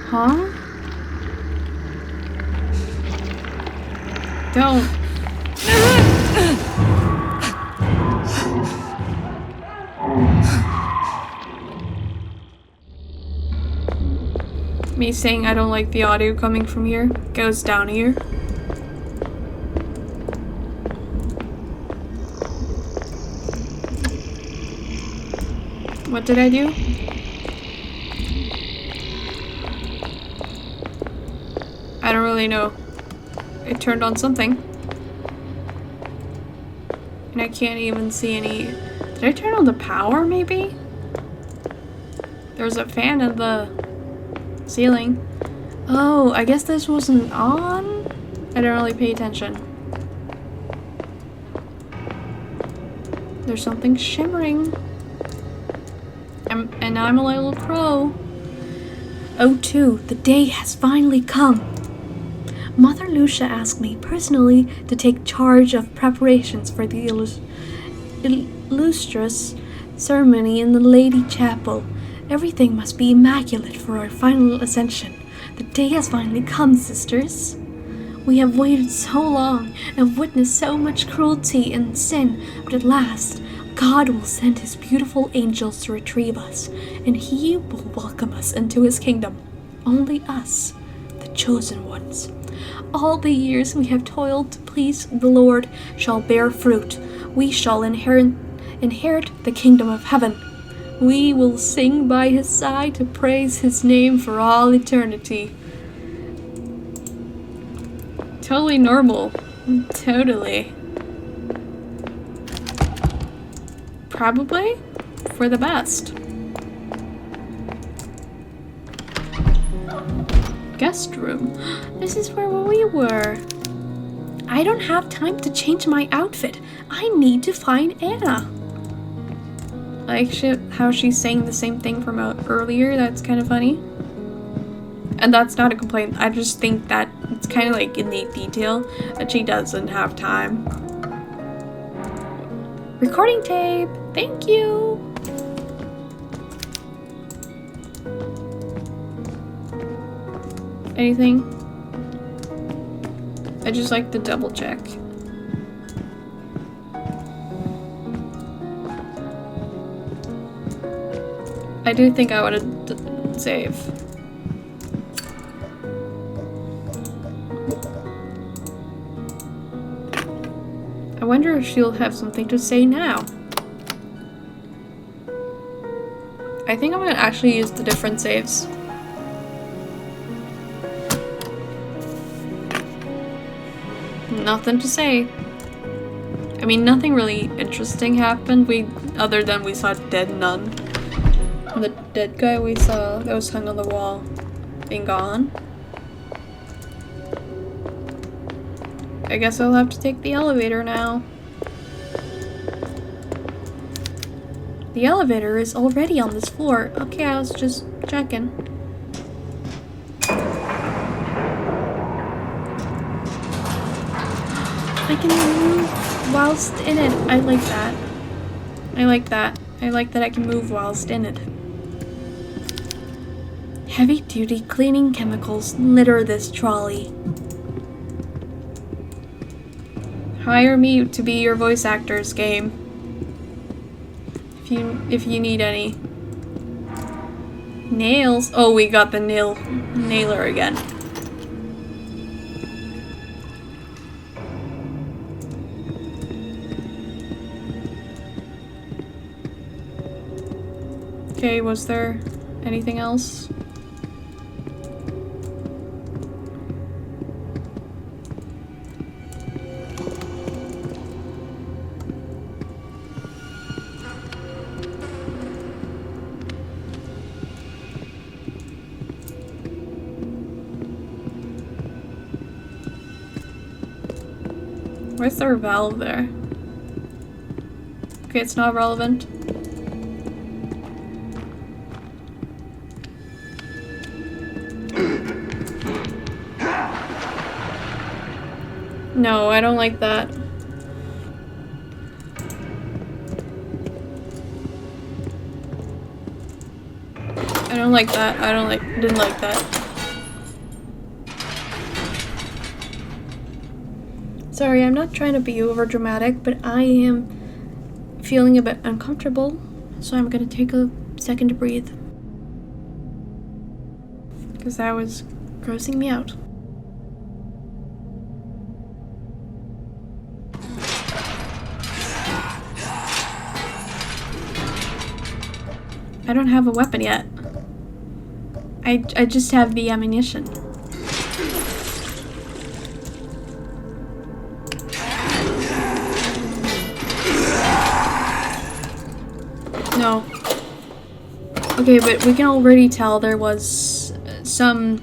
Huh? Don't. Me saying I don't like the audio coming from here goes down here. What did I do? I don't really know. It turned on something. And I can't even see any... Did I turn on the power, maybe? There's a fan in the ceiling. Oh, I guess this wasn't on? I don't really pay attention. There's something shimmering. And I'm a little crow. Oh, too, the day has finally come. Mother Lucia asked me personally to take charge of preparations for the illustrious ceremony in the Lady Chapel. Everything must be immaculate for our final ascension. The day has finally come, sisters. We have waited so long and witnessed so much cruelty and sin, but at last, God will send his beautiful angels to retrieve us, and he will welcome us into his kingdom. Only us, the chosen ones. All the years we have toiled to please the Lord shall bear fruit. We shall inherit the kingdom of heaven. We will sing by his side to praise his name for all eternity. Totally normal. Totally. Probably for the best. Guest room. This is where we were. I don't have time to change my outfit. I need to find Anna. Like how she's saying the same thing from earlier. That's kind of funny. And that's not a complaint. I just think that it's kind of like a neat detail that she doesn't have time. Recording tape. Thank you. Anything? I just like to double check. I do think I want to save. I wonder if she'll have something to say now. I think I'm gonna actually use the different saves. Nothing to say. I mean, nothing really interesting happened. Other than we saw dead nun. And the dead guy we saw that was hung on the wall being gone. I guess I'll have to take the elevator now. The elevator is already on this floor. Okay, I was just checking. I can move whilst in it. I like that. I like that. I like that I can move whilst in it. Heavy-duty cleaning chemicals litter this trolley. Hire me to be your voice actors, game. If you need any. Nails. Oh, we got the nailer again. Okay, was there anything else? Where's the valve there? Okay, it's not relevant. No, I don't like that. I don't like that. Didn't like that. Sorry, I'm not trying to be over dramatic, but I am feeling a bit uncomfortable, so I'm gonna take a second to breathe. Because that was grossing me out. I don't have a weapon yet. I just have the ammunition. No. Okay, but we can already tell there was some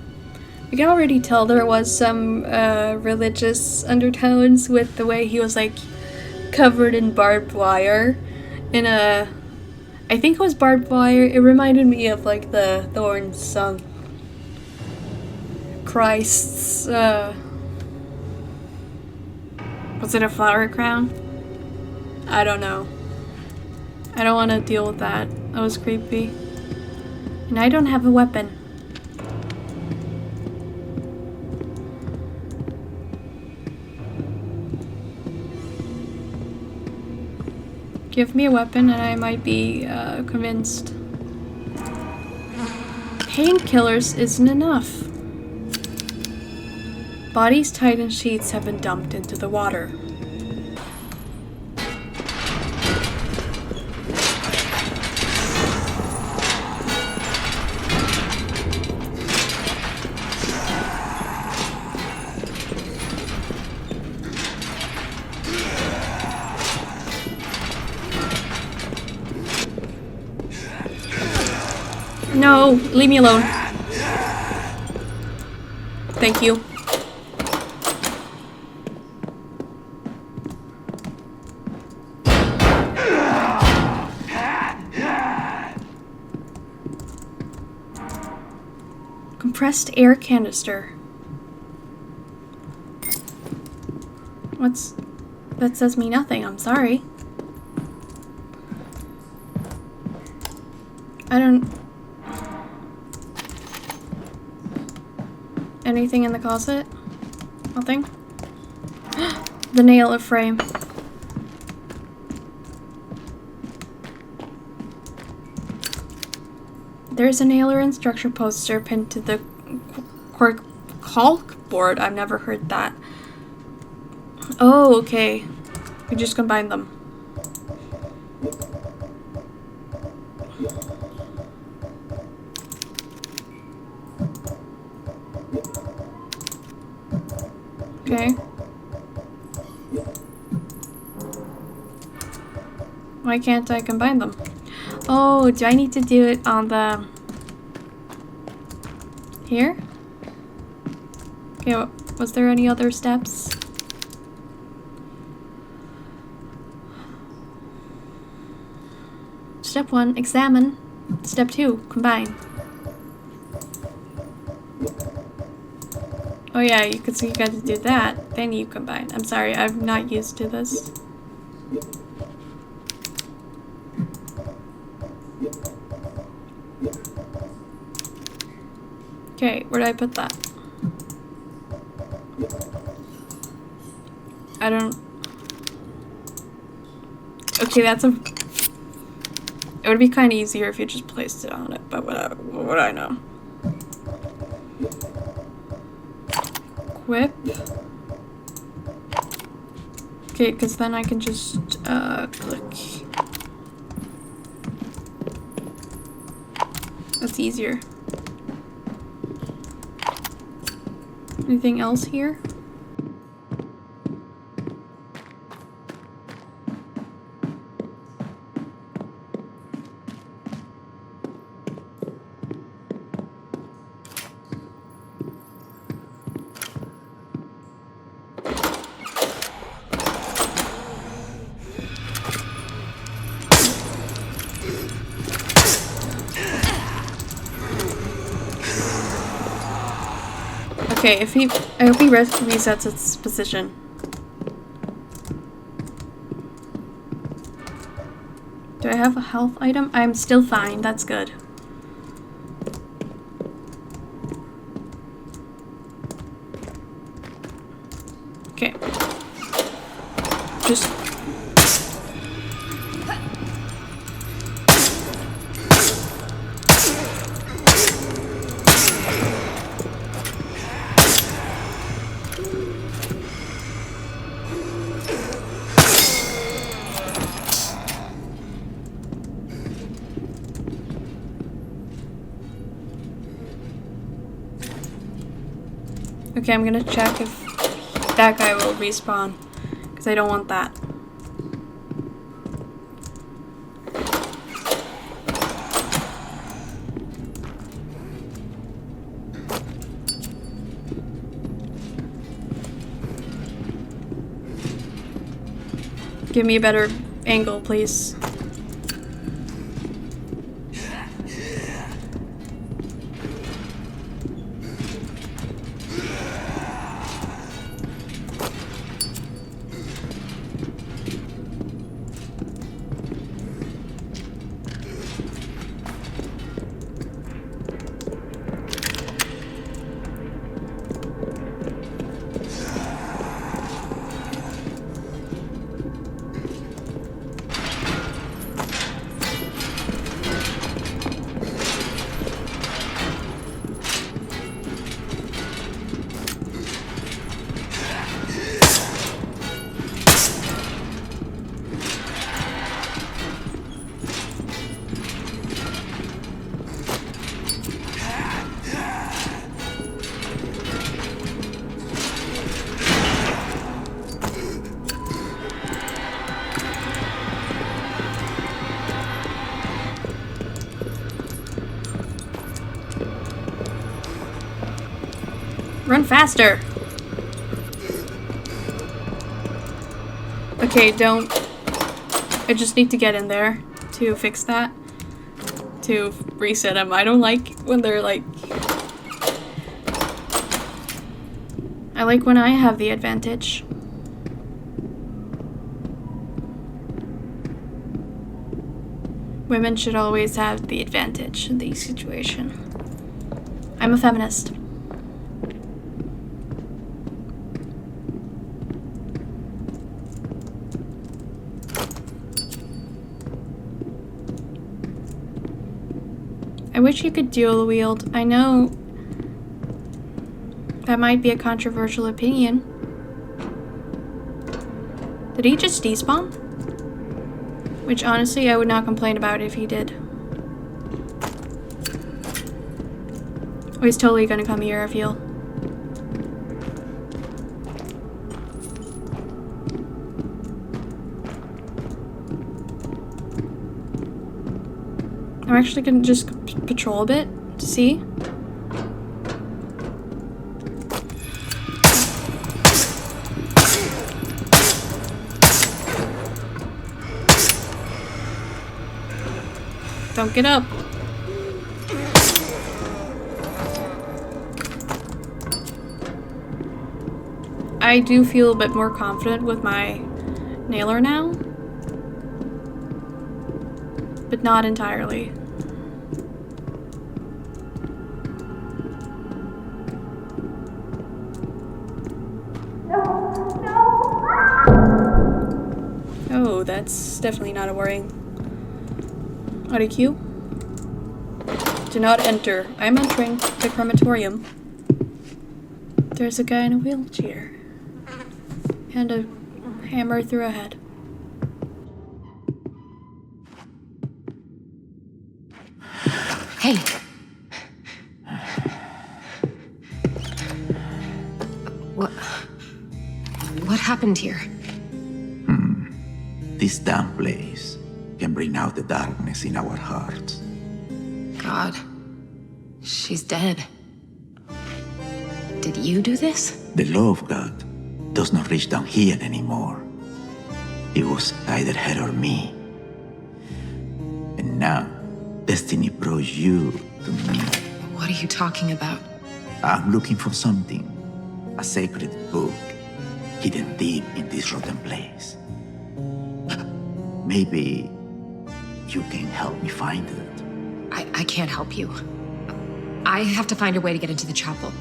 religious undertones with the way he was like covered in barbed wire in a, I think it was barbed wire. It reminded me of like the Thorns song. Christ's, was it a flower crown? I don't know. I don't want to deal with that. That was creepy. And I don't have a weapon. Give me a weapon and I might be convinced. Painkillers isn't enough. Bodies tied in sheets have been dumped into the water. No, leave me alone. Thank you. Compressed air canister. That says me nothing, I'm sorry. I don't... Anything in the closet? Nothing? The nail of frame. There's a nailer instruction poster pinned to the caulk board. I've never heard that. Oh, okay. We just combine them. Okay. Why can't I combine them? Oh, do I need to do it on the... Here? Okay, was there any other steps? Step 1, examine. Step 2, combine. Oh yeah, you could see you got to do that, then you combine. I'm sorry, I'm not used to this. Okay, where did I put that? I don't... Okay, that's a... It would be kind of easier if you just placed it on it, but what would I know? Equip. Okay, because then I can just, click. That's easier. Anything else here? Okay, I hope he resets its position. Do I have a health item? I'm still fine, that's good. Okay. Just... Okay, I'm gonna check if that guy will respawn, because I don't want that. Give me a better angle, please. Run faster! Okay, don't. I just need to get in there to fix that. To reset them. I don't like when they're like... I like when I have the advantage. Women should always have the advantage in these situations. I'm a feminist. I wish you could dual wield. I know that might be a controversial opinion. Did he just despawn? Which honestly I would not complain about if he did. Oh, he's totally gonna come here, I feel. I'm actually gonna just patrol a bit to see. Don't get up. I do feel a bit more confident with my nailer now, but not entirely. Oh, that's definitely not a worrying. REQ? Do not enter. I'm entering the crematorium. There's a guy in a wheelchair. And a hammer through a head. Hey. What happened here? This damn place can bring out the darkness in our hearts. God. She's dead. Did you do this? The law of God does not reach down here anymore. It was either her or me. And now, destiny brought you to me. What are you talking about? I'm looking for something. A sacred book hidden deep in this rotten place. Maybe you can help me find it. I can't help you. I have to find a way to get into the chapel.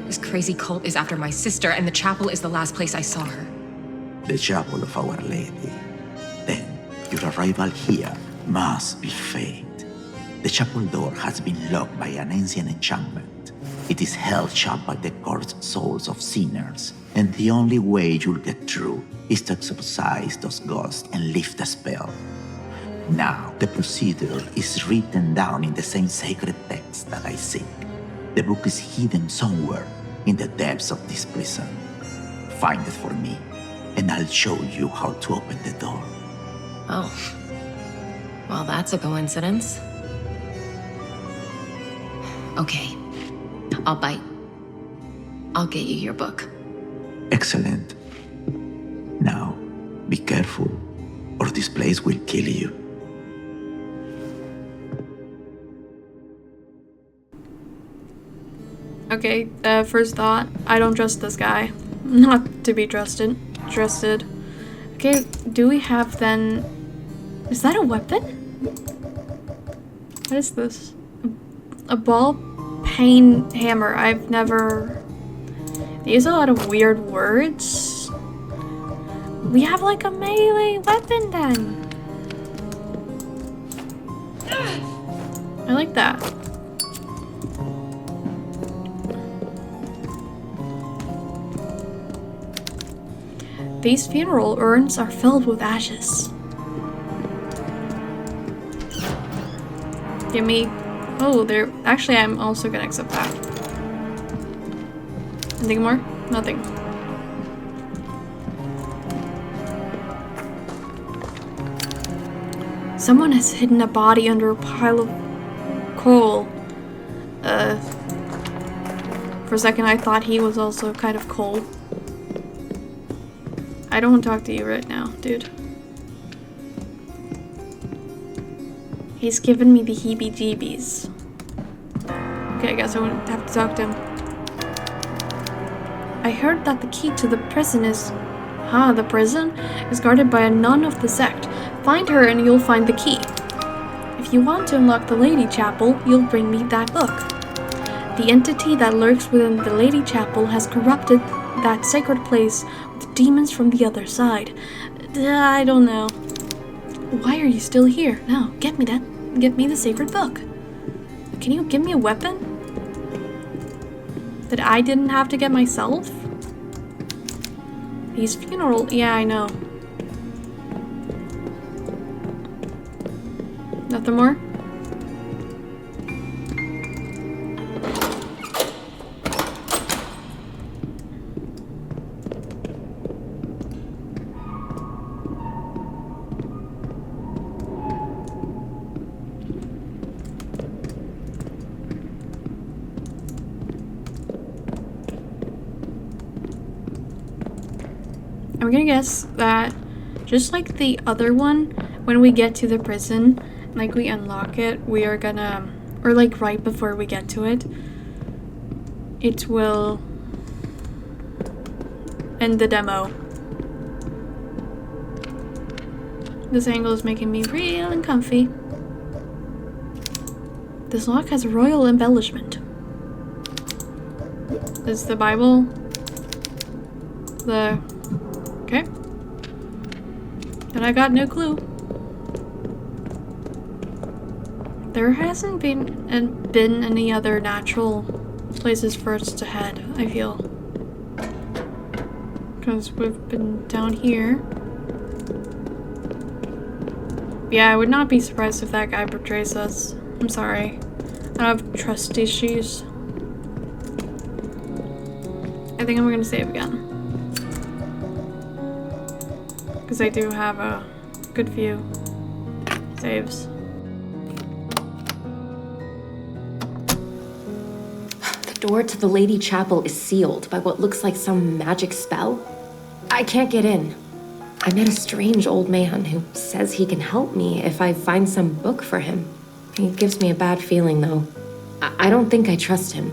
This crazy cult is after my sister, and the chapel is the last place I saw her. The chapel of Our Lady. Then, your arrival here must be fate. The chapel door has been locked by an ancient enchantment. It is held shut by the cursed souls of sinners, and the only way you'll get through is to exorcise those ghosts and lift the spell. Now, the procedure is written down in the same sacred text that I seek. The book is hidden somewhere in the depths of this prison. Find it for me, and I'll show you how to open the door. Oh. Well, that's a coincidence. Okay. I'll bite. I'll get you your book. Excellent. Now, be careful, or this place will kill you. Okay, first thought, I don't trust this guy. Not to be trusted. Okay, do we have then... Is that a weapon? What is this? A ball peen hammer. I've never... They use a lot of weird words. We have like a melee weapon then. I like that. These funeral urns are filled with ashes. Give me... Oh, they're... Actually, I'm also gonna accept that. Anything more? Nothing. Someone has hidden a body under a pile of coal. For a second, I thought he was also kind of cold. I don't want to talk to you right now, dude. He's given me the heebie-jeebies. Okay, I guess I wouldn't have to talk to him. I heard that the key to the prison is... the prison is guarded by a nun of the sect. Find her and you'll find the key. If you want to unlock the Lady Chapel, you'll bring me that book. The entity that lurks within the Lady Chapel has corrupted that sacred place with demons from the other side. I don't know. Why are you still here? Now, get me the sacred book. Can you give me a weapon that I didn't have to get myself? These funeral... Yeah, I know. Nothing more? I'm gonna guess that just like the other one, when we get to the prison, like we unlock it, we are gonna, or like right before we get to it, it will end the demo. This angle is making me real uncomfy. This lock has royal embellishment. Is the Bible the... Okay. And I got no clue. There hasn't been any other natural places for us to head, I feel. Because we've been down here. Yeah, I would not be surprised if that guy betrays us. I'm sorry. I have trust issues. I think I'm gonna save again. Because I do have a good few saves. The door to the Lady Chapel is sealed by what looks like some magic spell. I can't get in. I met a strange old man who says he can help me if I find some book for him. He gives me a bad feeling, though. I don't think I trust him.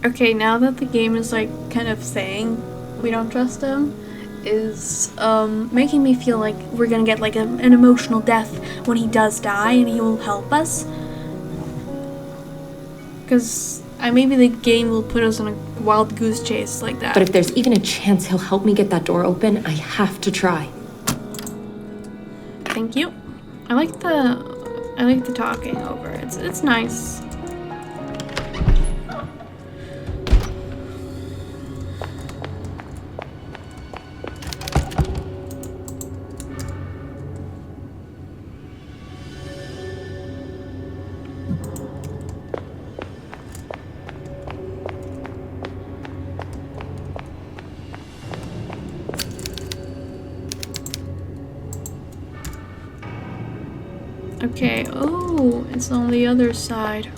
Okay, now that the game is like kind of saying we don't trust him, is making me feel like we're gonna get like an emotional death when he does die and he will help us. Because maybe the game will put us on a wild goose chase like that. But if there's even a chance he'll help me get that door open, I have to try. Thank you. I like the talking over. It's nice. Okay, oh, it's on the other side.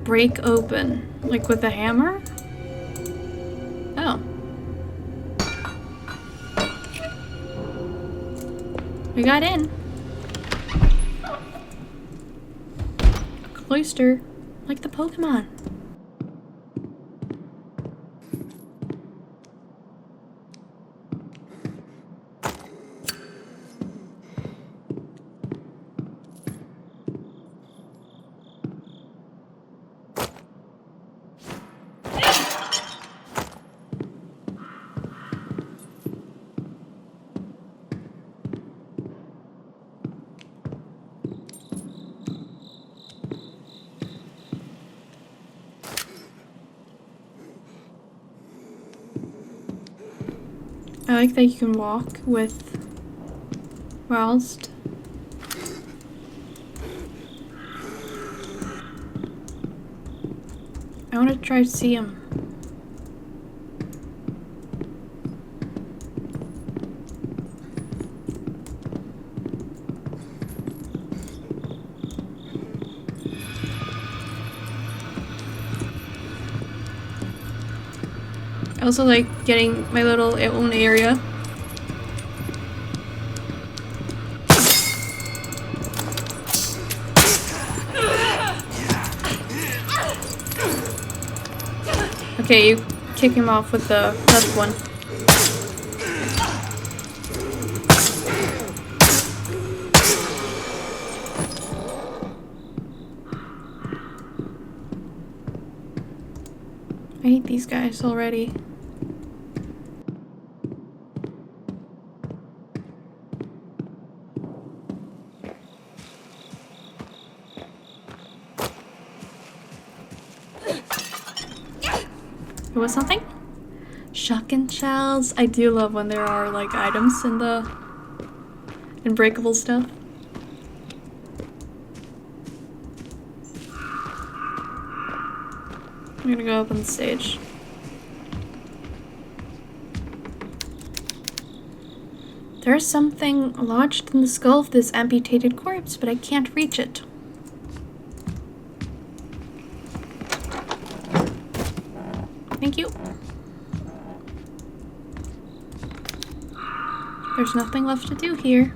Break open, like with a hammer? Oh. We got in. Cloister, like the Pokemon. I like that you can walk with whilst. I want to try to see him. I also like getting my little own area. Okay, you kick him off with the left one. I hate these guys already. It was something? Shotgun shells. I do love when there are like items in the unbreakable stuff. I'm gonna go up on the stage. There's something lodged in the skull of this amputated corpse, but I can't reach it. Thank you. There's nothing left to do here.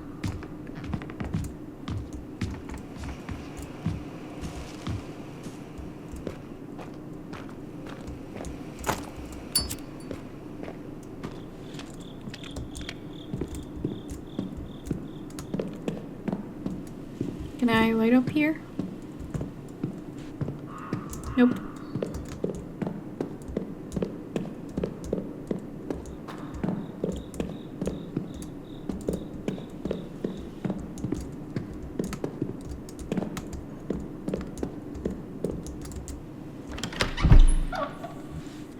Can I light up here? Nope.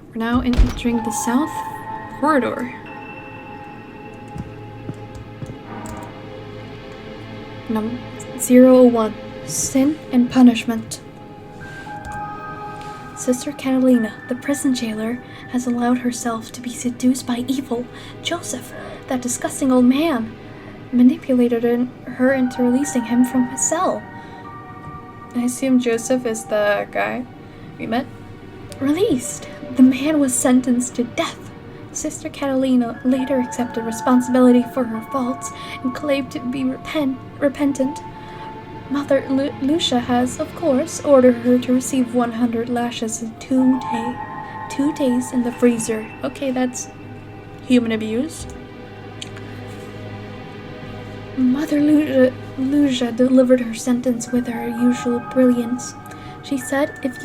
We're now entering the south corridor. Number 001. Sin and Punishment. Sister Catalina, the prison jailer, has allowed herself to be seduced by evil. Joseph, that disgusting old man, manipulated her into releasing him from his cell. I assume Joseph is the guy we met. Released. The man was sentenced to death. Sister Catalina later accepted responsibility for her faults and claimed to be repentant. Mother Lucia has, of course, ordered her to receive 100 lashes in 2 days in the freezer. Okay, that's human abuse. Mother Lucia delivered her sentence with her usual brilliance. She said, if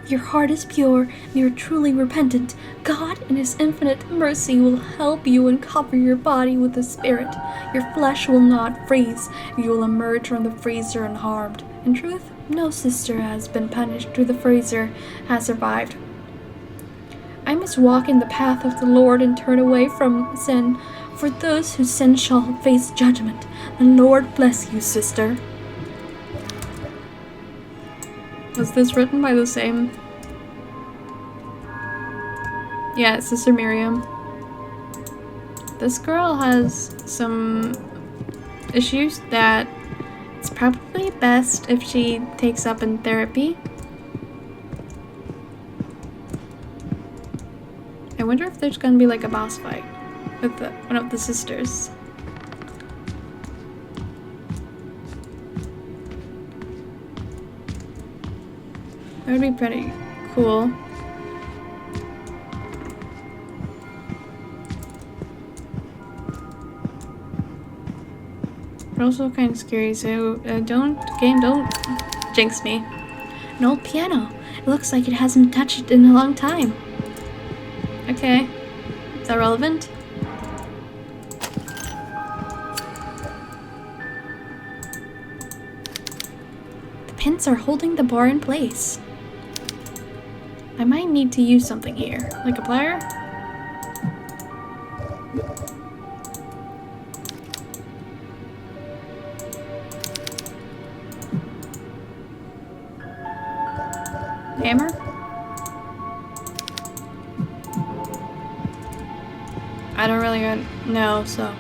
your heart is pure and you're truly repentant, God in His infinite mercy will help you and cover your body with the Spirit. Your flesh will not freeze. You will emerge from the freezer unharmed. In truth, no sister has been punished through the freezer has survived. I must walk in the path of the Lord and turn away from sin. For those who sin shall face judgment. The Lord bless you, sister. Was this written by the same? Yeah, Sister Miriam. This girl has some issues that it's probably best if she takes up in therapy. I wonder if there's gonna be like a boss fight with one of the sisters. That would be pretty cool. But also kind of scary, so don't jinx me. An old piano. It looks like it hasn't touched it in a long time. Okay. Is that relevant? The pins are holding the bar in place. I might need to use something here. Like a plier? hammer? I don't really know, so.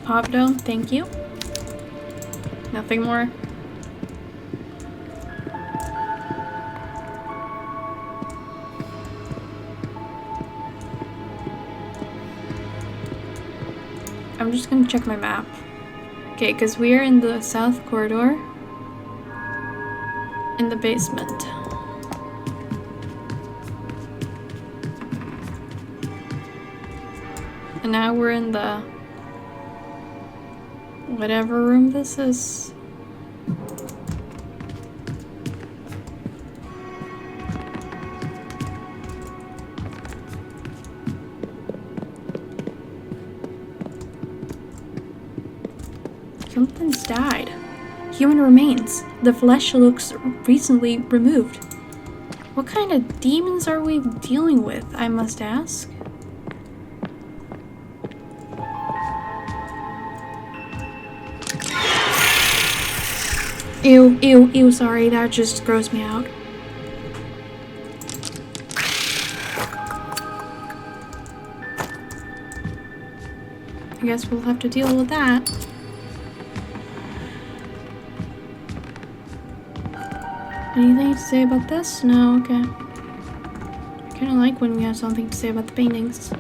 Fathom, thank you. Nothing more. I'm just gonna check my map. Okay, because we are in the south corridor. In the basement. And now we're in the whatever room this is. Something's died. Human remains. The flesh looks recently removed. What kind of demons are we dealing with, I must ask? Ew, ew, ew, sorry, that just grossed me out. I guess we'll have to deal with that. Anything to say about this? No, okay. I kinda like when we have something to say about the paintings.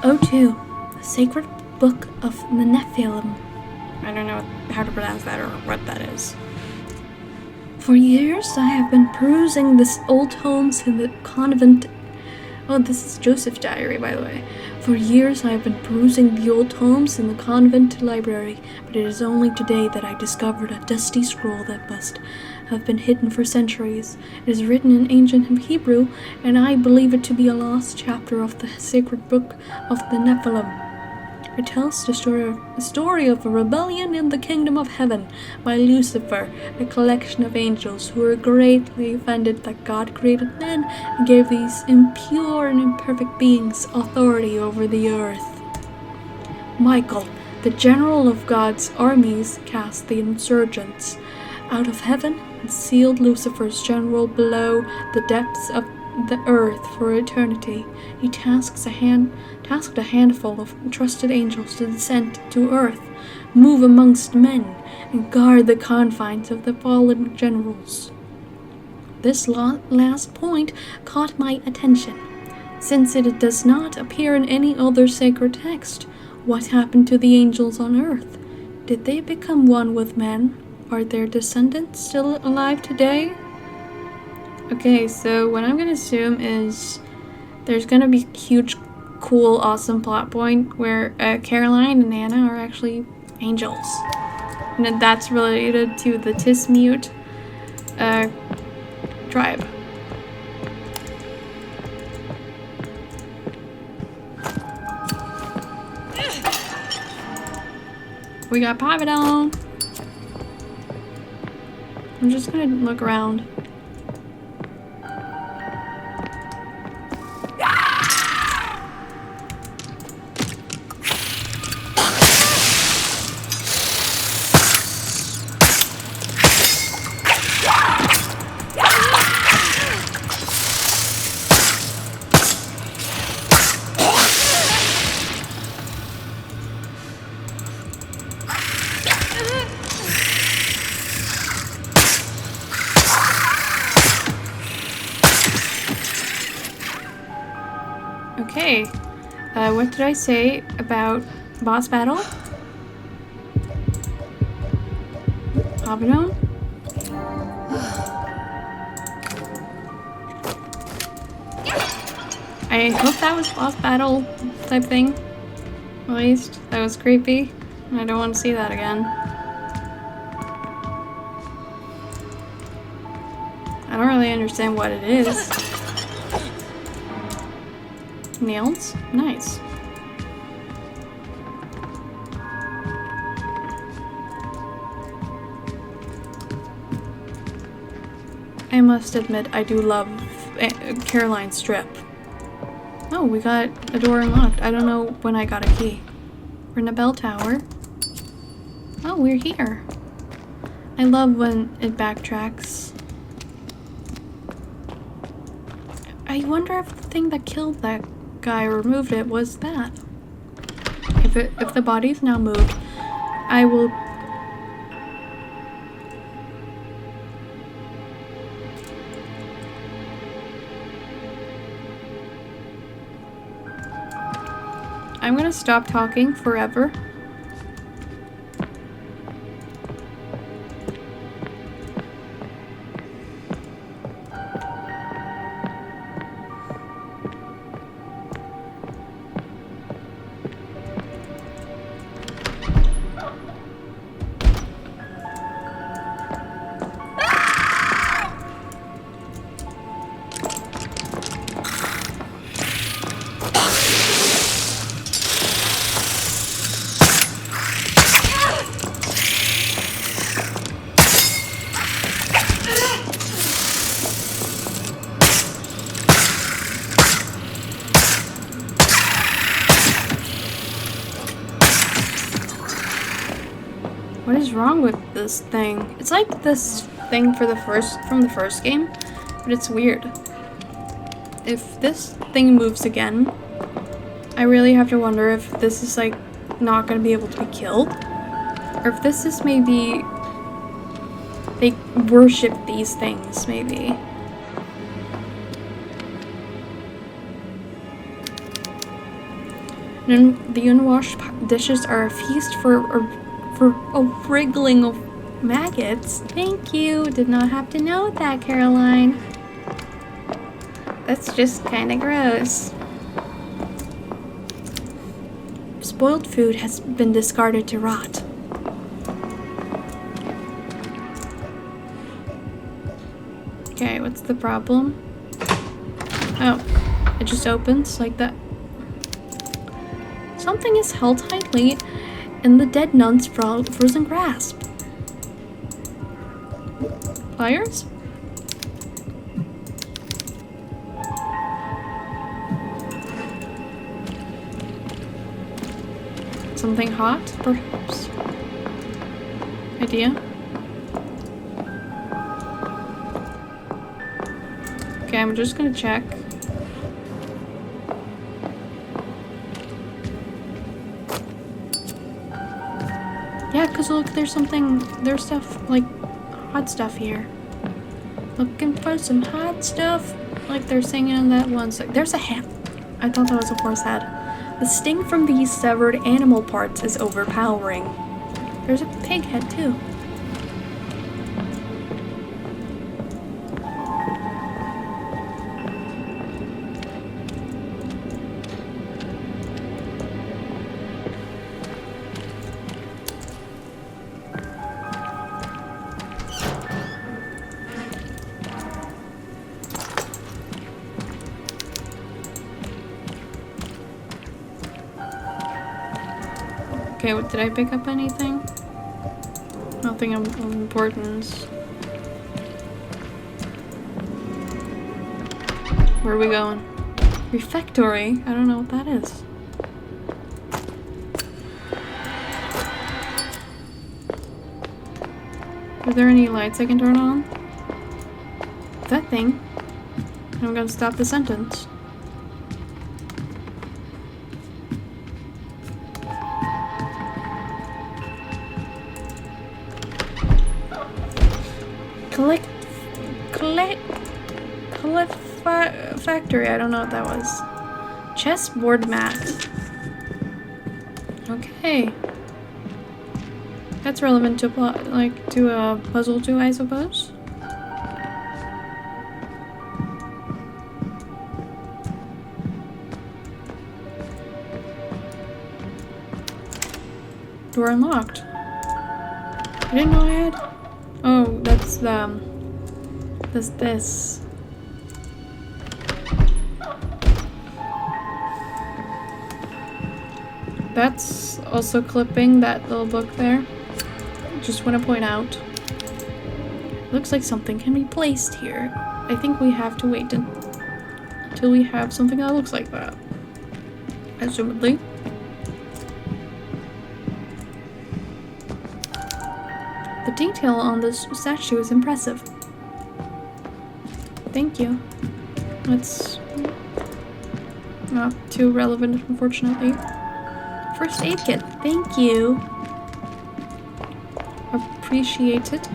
O2. The Sacred Book of the Nephilim. I don't know how to pronounce that or what that is. For years, I have been perusing this old tomes in the convent. Oh, this is Joseph's diary, by the way. For years, I have been perusing the old tomes in the convent library, but it is only today that I discovered a dusty scroll that must have been hidden for centuries. It is written in ancient Hebrew, and I believe it to be a lost chapter of the Sacred Book of the Nephilim. It tells the story of a rebellion in the kingdom of heaven by Lucifer, a collection of angels who were greatly offended that God created men and gave these impure and imperfect beings authority over the earth. Michael, the general of God's armies, cast the insurgents out of heaven and sealed Lucifer's general below the depths of the earth for eternity. He tasked a handful of trusted angels to descend to earth, move amongst men, and guard the confines of the fallen generals. This last point caught my attention, since it does not appear in any other sacred text. What happened to the angels on earth? Did they become one with men? Are their descendants still alive today? Okay, so what I'm gonna assume is there's gonna be a huge, cool, awesome plot point where Caroline and Anna are actually angels. And then that's related to the Tismute tribe. We got Pavadon. I'm just gonna look around. Okay, what did I say about boss battle? Abaddon? I hope that was boss battle type thing. At least, that was creepy. I don't want to see that again. don't really understand what it is. Nails? Nice. I must admit, I do love Caroline's strip. Oh, we got a door unlocked. I don't know when I got a key. We're in a bell tower. Oh, we're here. I love when it backtracks. I wonder if the thing that killed that guy or removed it was that. If the body's now moved, I will... I'm gonna stop talking forever. What is wrong with this thing? It's like this thing from the first game, but it's weird. If this thing moves again, I really have to wonder if this is like not gonna be able to be killed, or if this is maybe they worship these things, maybe. And the unwashed dishes are a feast for a wriggling of maggots. Thank you. Did not have to know that, Caroline. That's just kind of gross. Spoiled food has been discarded to rot. Okay, what's the problem? Oh, it just opens like that. Something is held tightly in the dead nun's frozen grasp. Pliers? Something hot, perhaps? Idea? Okay, I'm just gonna check. Yeah, because look, there's stuff, like, hot stuff here. Looking for some hot stuff. Like they're singing in that one song. There's a head. I thought that was a horse head. The sting from these severed animal parts is overpowering. There's a pig head, too. Okay, did I pick up anything? Nothing of importance. Where are we going? Refectory? I don't know what that is. Are there any lights I can turn on? That thing. I'm gonna stop the sentence. Factory, I don't know what that was. Chessboard mat. Okay. That's relevant to a puzzle too, I suppose. Door unlocked. I didn't know I had. Oh, that's the Does this? That's also clipping that little book there. Just want to point out. Looks like something can be placed here. I think we have to wait until we have something that looks like that. Assumedly. The detail on this statue is impressive. Thank you. That's not too relevant, unfortunately. First aid kit. Thank you. Appreciate it.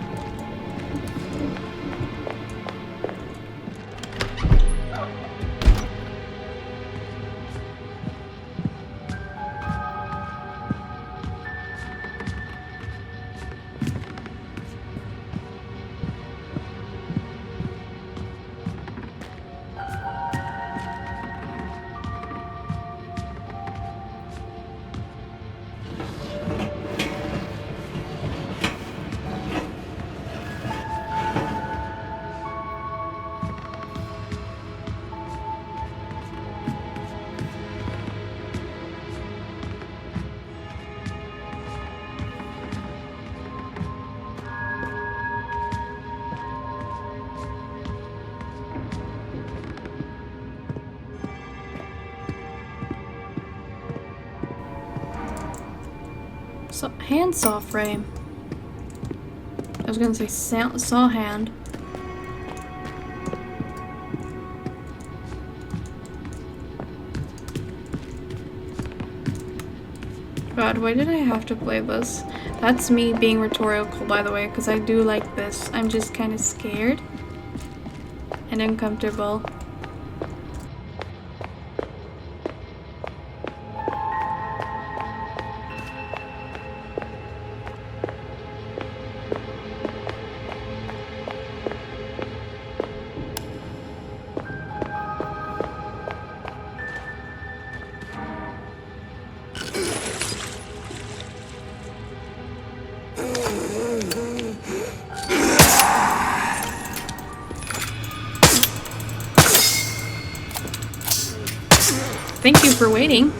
So, handsaw frame. I was gonna say saw hand. God, why did I have to play this? That's me being rhetorical, by the way, because I do like this. I'm just kind of scared and uncomfortable. Thank you for waiting.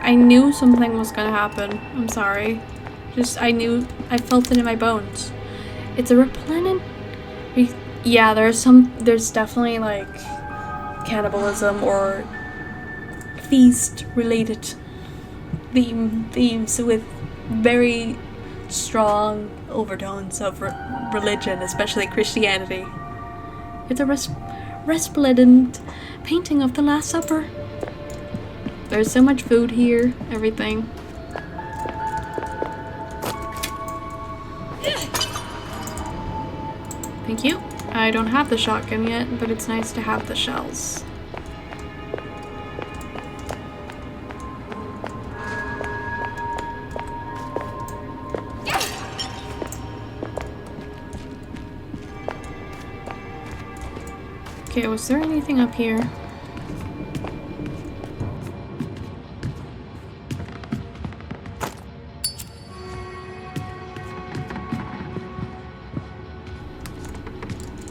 I knew something was gonna happen. I'm sorry. I felt it in my bones. It's a repellent. Yeah, there's definitely like cannibalism or feast related themes with very strong overtones of religion, especially Christianity. It's a resplendent painting of the Last Supper. There's so much food here, everything. Thank you. I don't have the shotgun yet, but it's nice to have the shells. Okay, was there anything up here?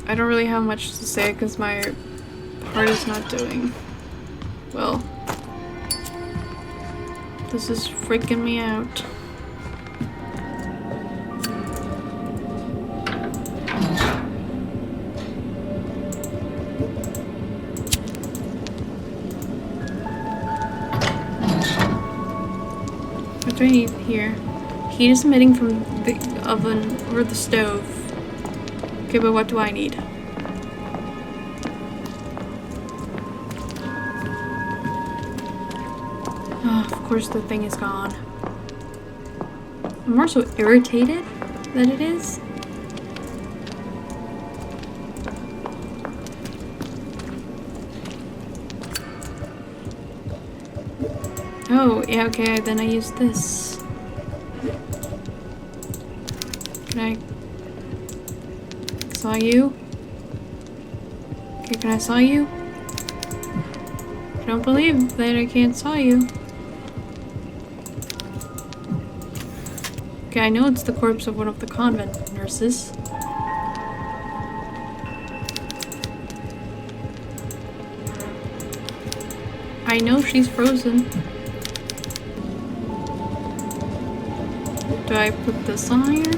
I don't really have much to say because my heart is not doing well. This is freaking me out. What do I need here? Heat is emitting from the oven or the stove. Okay, but what do I need? Oh, of course the thing is gone. I'm more so irritated that it is. Oh, yeah, okay, then I use this. Can I... Saw you? Okay, can I saw you? I don't believe that I can't saw you. Okay, I know it's the corpse of one of the convent nurses. I know she's frozen. Do I put this on here?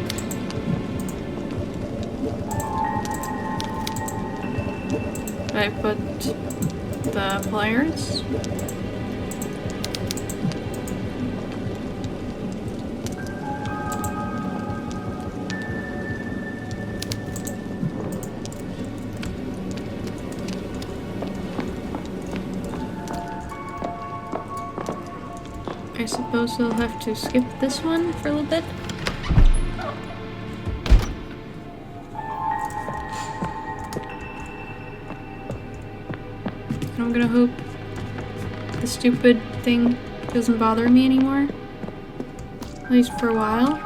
Do I put the pliers? I suppose I'll have to skip this one for a little bit. And I'm gonna hope the stupid thing doesn't bother me anymore. At least for a while.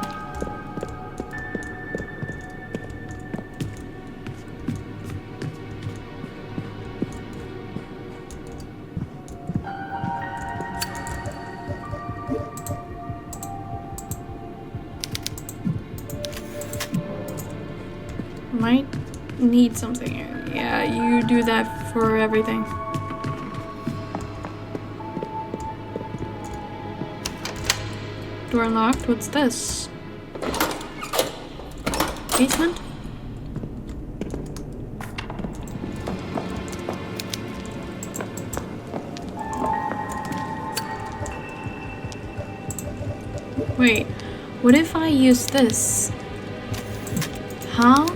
Might need something. Yeah, you do that for everything. Door unlocked. What's this? Basement? Wait, what if I use this? Huh?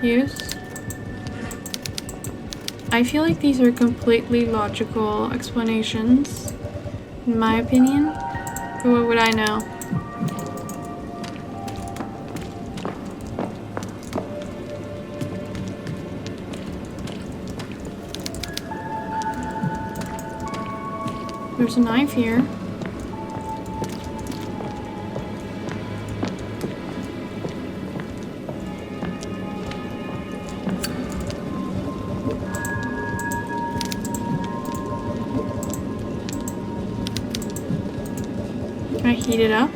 Use? I feel like these are completely logical explanations, in my opinion. But what would I know? There's a knife here. Can I heat it up?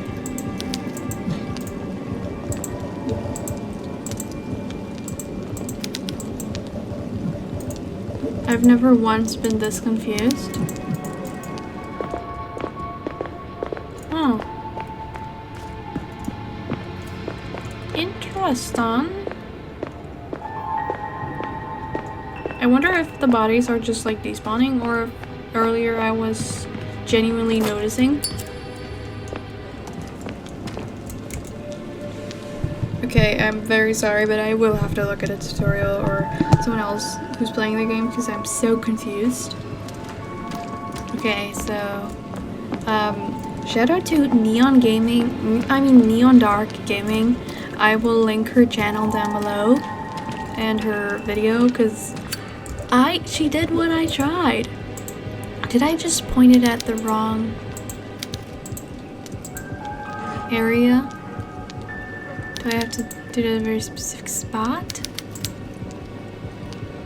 I've never once been this confused. Oh. Interesting. I wonder if the bodies are just like despawning, or if earlier I was genuinely noticing. Okay, I'm very sorry, but I will have to look at a tutorial or someone else who's playing the game because I'm so confused. Okay, so shout out to Neon Dark Gaming. I will link her channel down below and her video because she did what I tried. Did I just point it at the wrong area? Do I have to do it at a very specific spot?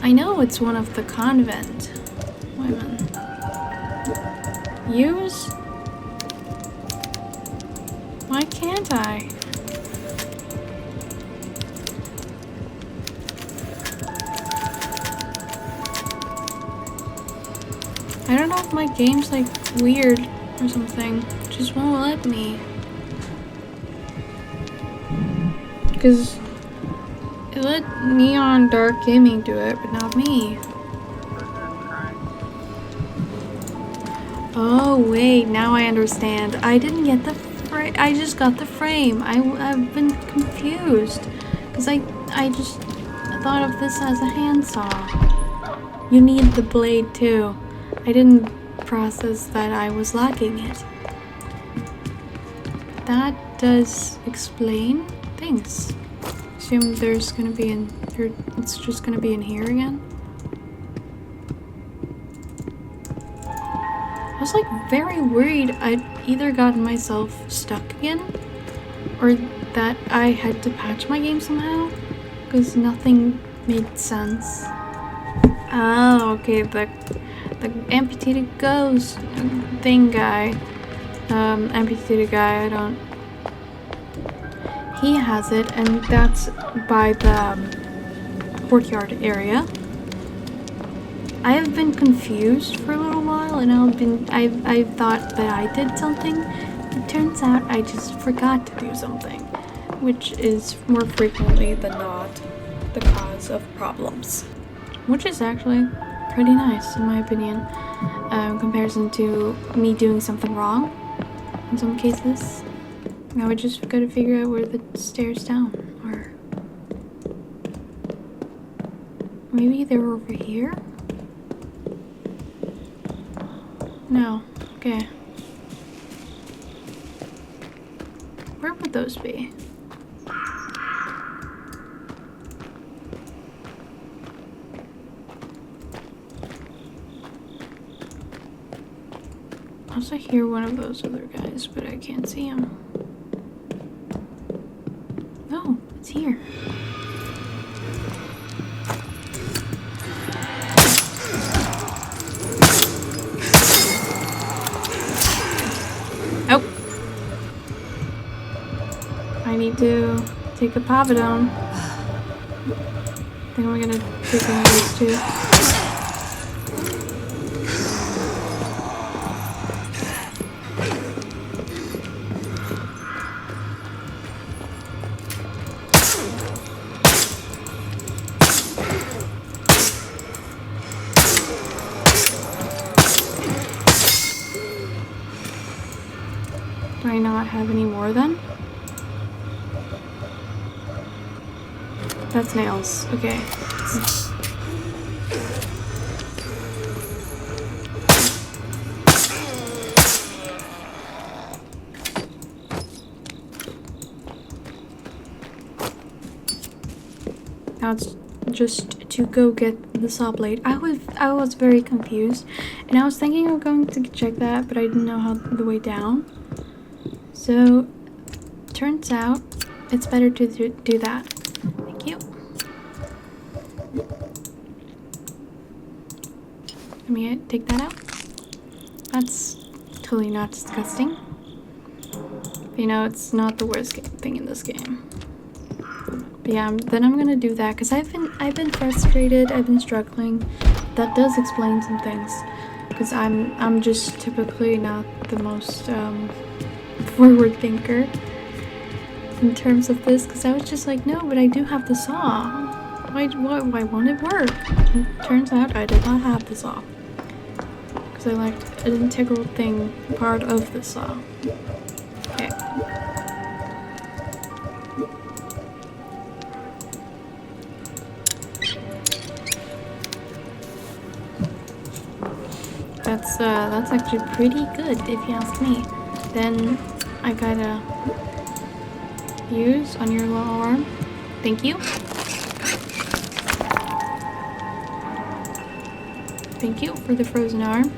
I know it's one of the convent women. Use? Why can't I? I don't know if my game's like weird or something. It just won't let me. Because it let Neon Dark Gaming do it, but not me. Oh wait, now I understand. I didn't get the frame. I just got the frame. I've been confused because I just thought of this as a handsaw. You need the blade too. I didn't process that I was lacking it. That does explain things. Assume there's gonna be it's just gonna be in here again. I was like very worried I'd either gotten myself stuck again or that I had to patch my game somehow because nothing made sense. Oh, okay, the amputated ghost thing guy. Amputated guy, he has it, and that's by the courtyard area. I have been confused for a little while, and I've thought that I did something. It turns out I just forgot to do something, which is more frequently than not the cause of problems, which is actually pretty nice in my opinion, in comparison to me doing something wrong. In some cases, I would just gotta figure out where the stairs down are. Maybe they were over here? No. Okay. Where would those be? I also hear one of those other guys, but I can't see him. Oh, it's here. Oh! I need to take a Fathom. I think I'm gonna take one of these too. Do I not have any more then? That's nails. Okay. Now it's just to go get the saw blade. I was very confused, and I was thinking of going to check that, but I didn't know how the way down. So, turns out it's better to do that. Thank you. Let me take that out. That's totally not disgusting. But, you know, it's not the worst thing in this game. But yeah, then I'm gonna do that because I've been frustrated. I've been struggling. That does explain some things because I'm just typically not the most forward thinker in terms of this, because I was just like, no, but I do have the saw. Why won't it work? And it turns out I did not have the saw because I lacked an integral part of the saw. Okay. That's actually pretty good if you ask me. Then I gotta use on your little arm. Thank you. Thank you for the frozen arm.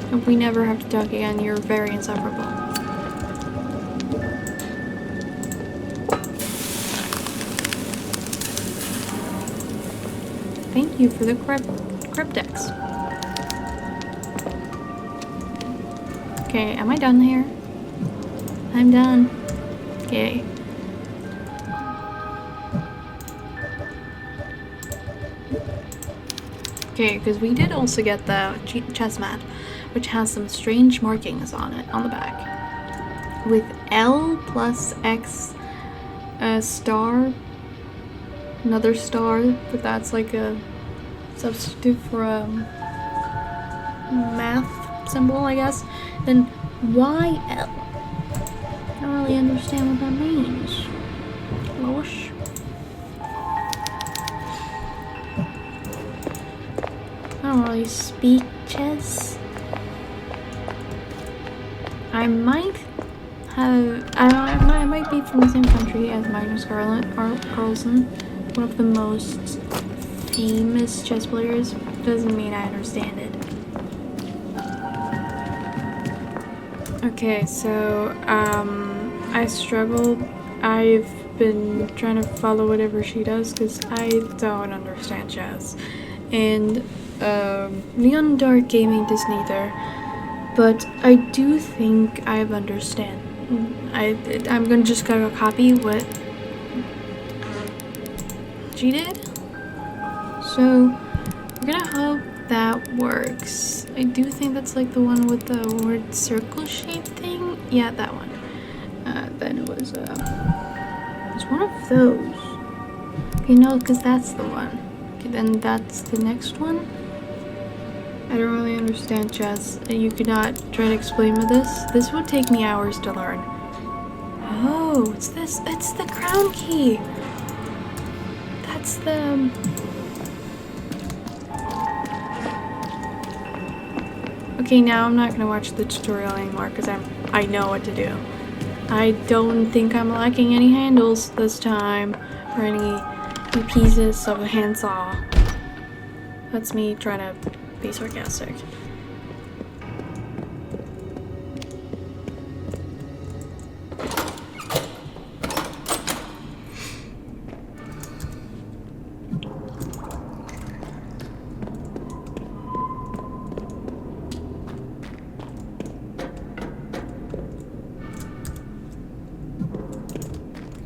Hope we never have to talk again. You're very insufferable. Thank you for the cryptex. Okay, am I done here? I'm done. Okay. Okay, because we did also get the chest mat, which has some strange markings on it, on the back. With L plus X, a star, another star, but that's like a substitute for a math symbol, I guess. Then YL. I don't really understand what that means. Gosh. I don't really speak chess. I might have. I might be from the same country as Magnus Carlsen, one of the most famous chess players. Doesn't mean I understand it. Okay, so, I struggled. I've been trying to follow whatever she does because I don't understand jazz. And, Neon Dark Gaming does neither. But I do think I understand. I'm gonna just go copy what she did. So, we're gonna hope that works. I do think that's like the one with the word circle shape thing. Yeah, that one. Then it was one of those. Okay, no, because that's the one. Okay, then that's the next one. I don't really understand chess. You could not try to explain me this. This would take me hours to learn. Oh, it's this. It's the crown key. That's the... Okay, now I'm not gonna watch the tutorial anymore because I know what to do. I don't think I'm lacking any handles this time or any pieces of a handsaw. That's me trying to be sarcastic.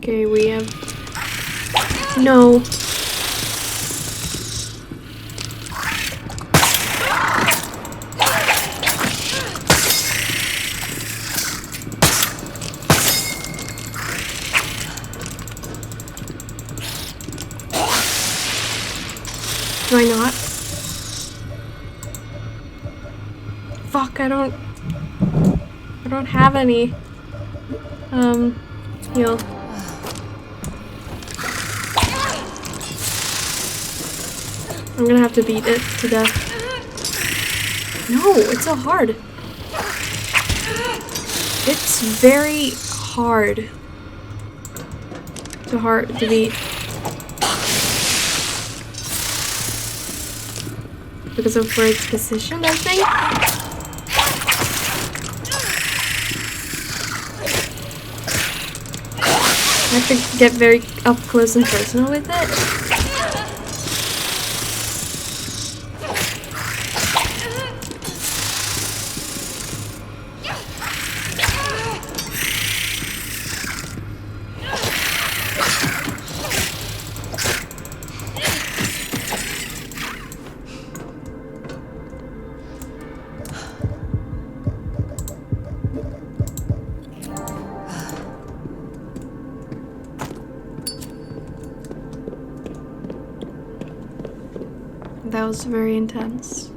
Okay, we have... No. Do I not? Fuck, I don't have any. Heal. I'm gonna have to beat it to death. No, it's so hard. It's very hard. So hard to beat. Because of where it's positioned, I think. I have to get very up close and personal with it. That was very intense.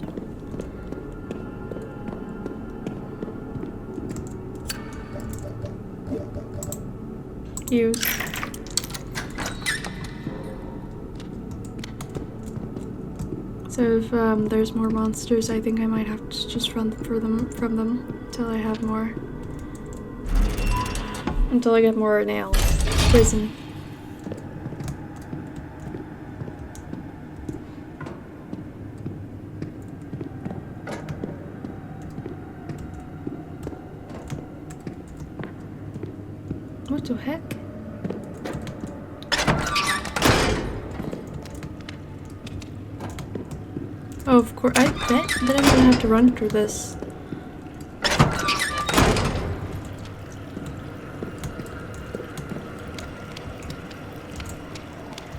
Use. So if there's more monsters, I think I might have to just run from them until I have more. Until I get more nails. Prison. What the heck? Oh, of course. I bet that I'm gonna have to run through this.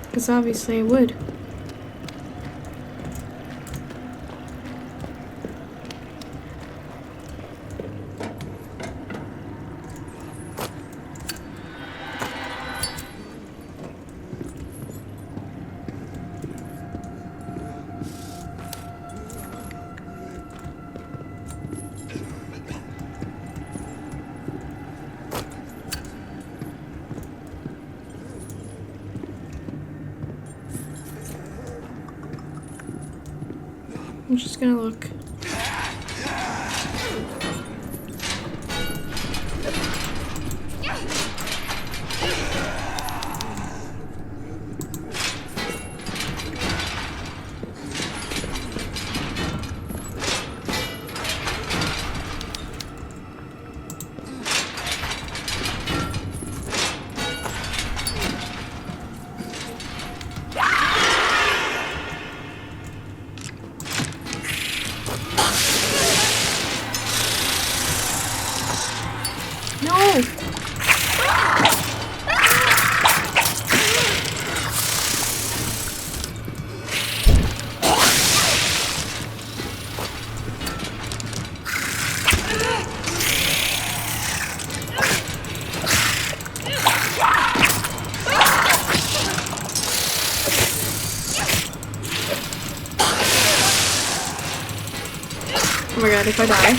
Because obviously I would. I'm just gonna look. Oh my god, if I die.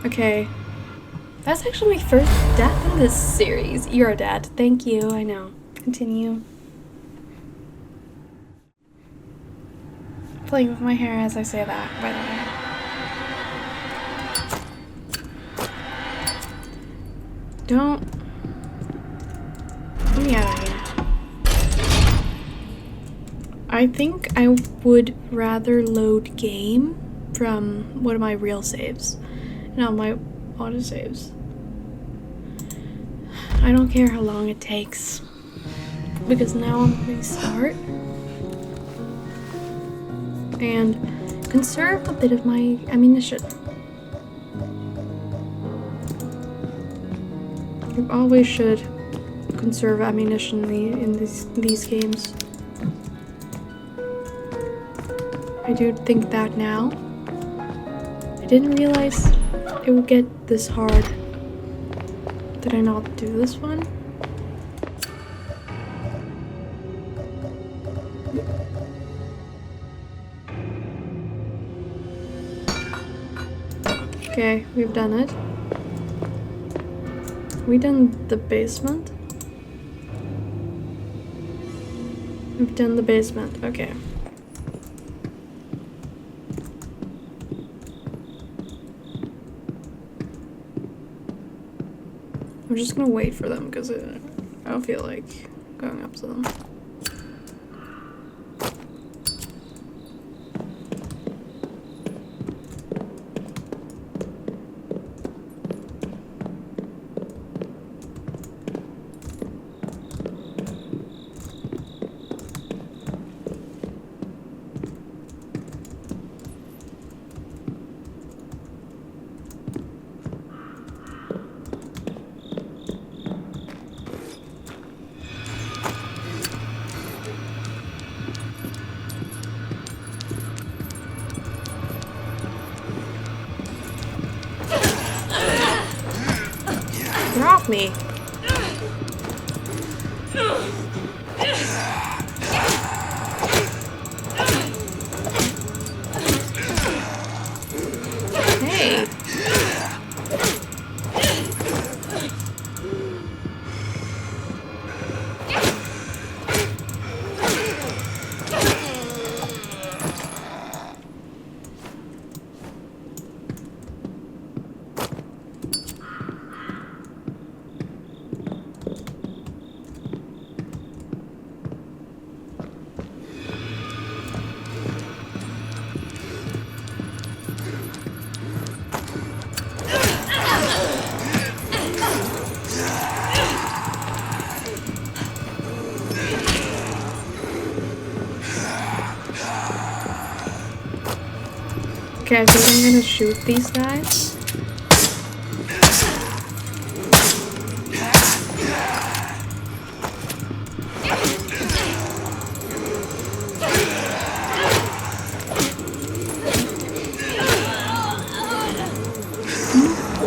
Okay. That's actually my first death in this series. You're dead. Thank you, I know. Continue. Playing with my hair as I say that, by the way. Don't. Let me out of here. I think I would rather load game from one of my real saves. Not my autosaves. I don't care how long it takes. Because now I'm going to start. And conserve a bit of my ammunition. You always should conserve ammunition in these games. I do think that now. I didn't realize it would get this hard. Did I not do this one? Okay, we've done it. We done the basement? We've done the basement, okay. I'm just gonna wait for them because I don't feel like going up to them. Drop me. Hey. Okay, I think I'm gonna shoot these guys.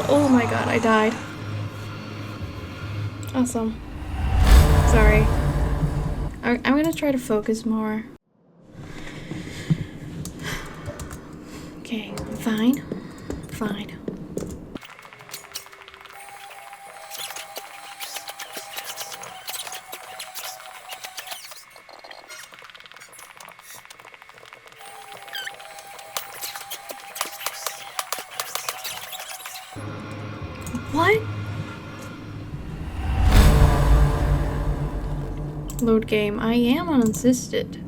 Oh my god, I died. Awesome. Sorry. I'm gonna try to focus more. Okay, I'm fine. Fine. What? Load game. I am unassisted.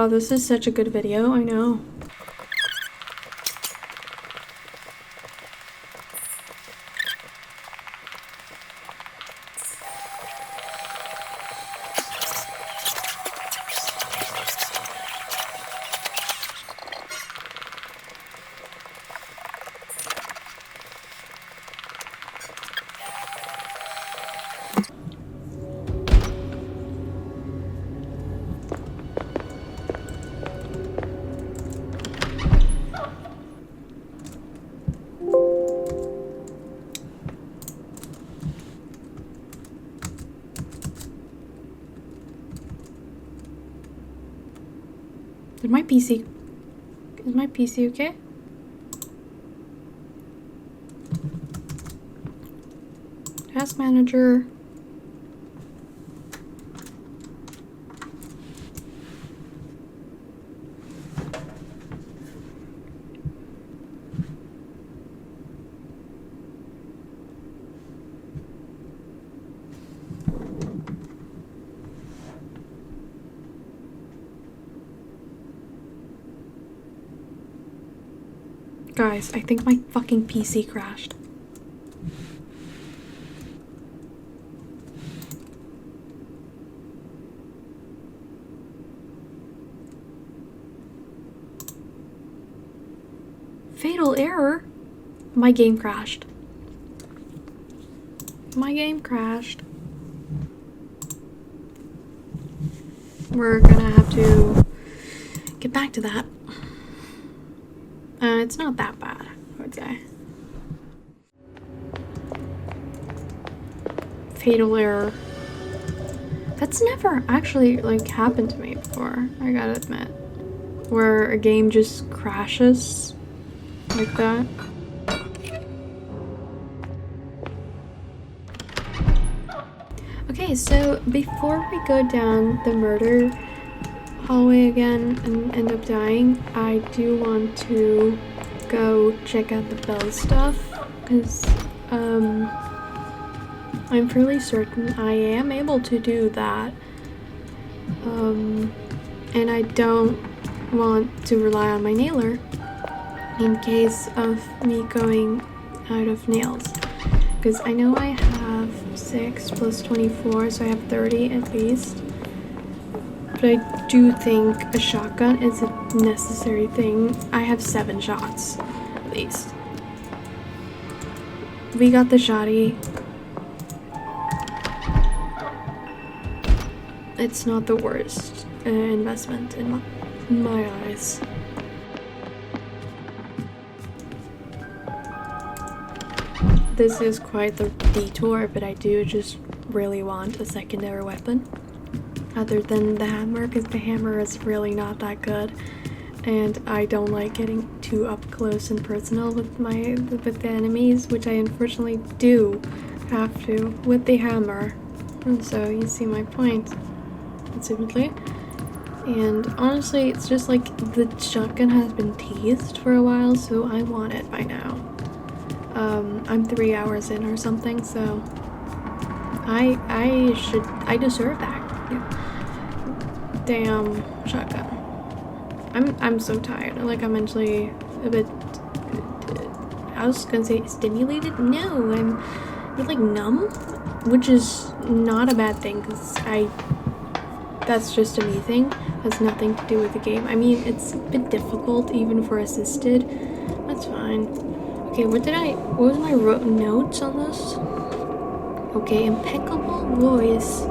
Wow, this is such a good video, I know. Is my PC okay? Task manager. Guys, I think my fucking PC crashed. Fatal error? My game crashed. My game crashed. We're gonna have to get back to that. It's not that bad, I would say. Fatal error. That's never actually, like, happened to me before, I gotta admit. Where a game just crashes like that. Okay, so before we go down the murder hallway again and end up dying, I do want to go check out the bell stuff, because I'm fairly certain I am able to do that, and I don't want to rely on my nailer in case of me going out of nails, because I know I have 6 plus 24, so I have 30 at least. But I do think a shotgun is a necessary thing. I have 7 shots, at least. We got the shotty. It's not the worst investment in my eyes. This is quite the detour, but I do just really want a secondary weapon other than the hammer, because the hammer is really not that good, and I don't like getting too up close and personal with the enemies, which I unfortunately do have to with the hammer. And so you see my point, simply. And honestly, it's just like the shotgun has been teased for a while, so I want it by now. I'm 3 hours in or something, so I deserve that. Damn shotgun. I'm so tired. Like, I'm mentally a bit, I was gonna say stimulated? No, I'm like numb, which is not a bad thing, because that's just a me thing. Has nothing to do with the game. I mean, it's a bit difficult even for assisted. That's fine. Okay, what was my notes on this? Okay, impeccable voice.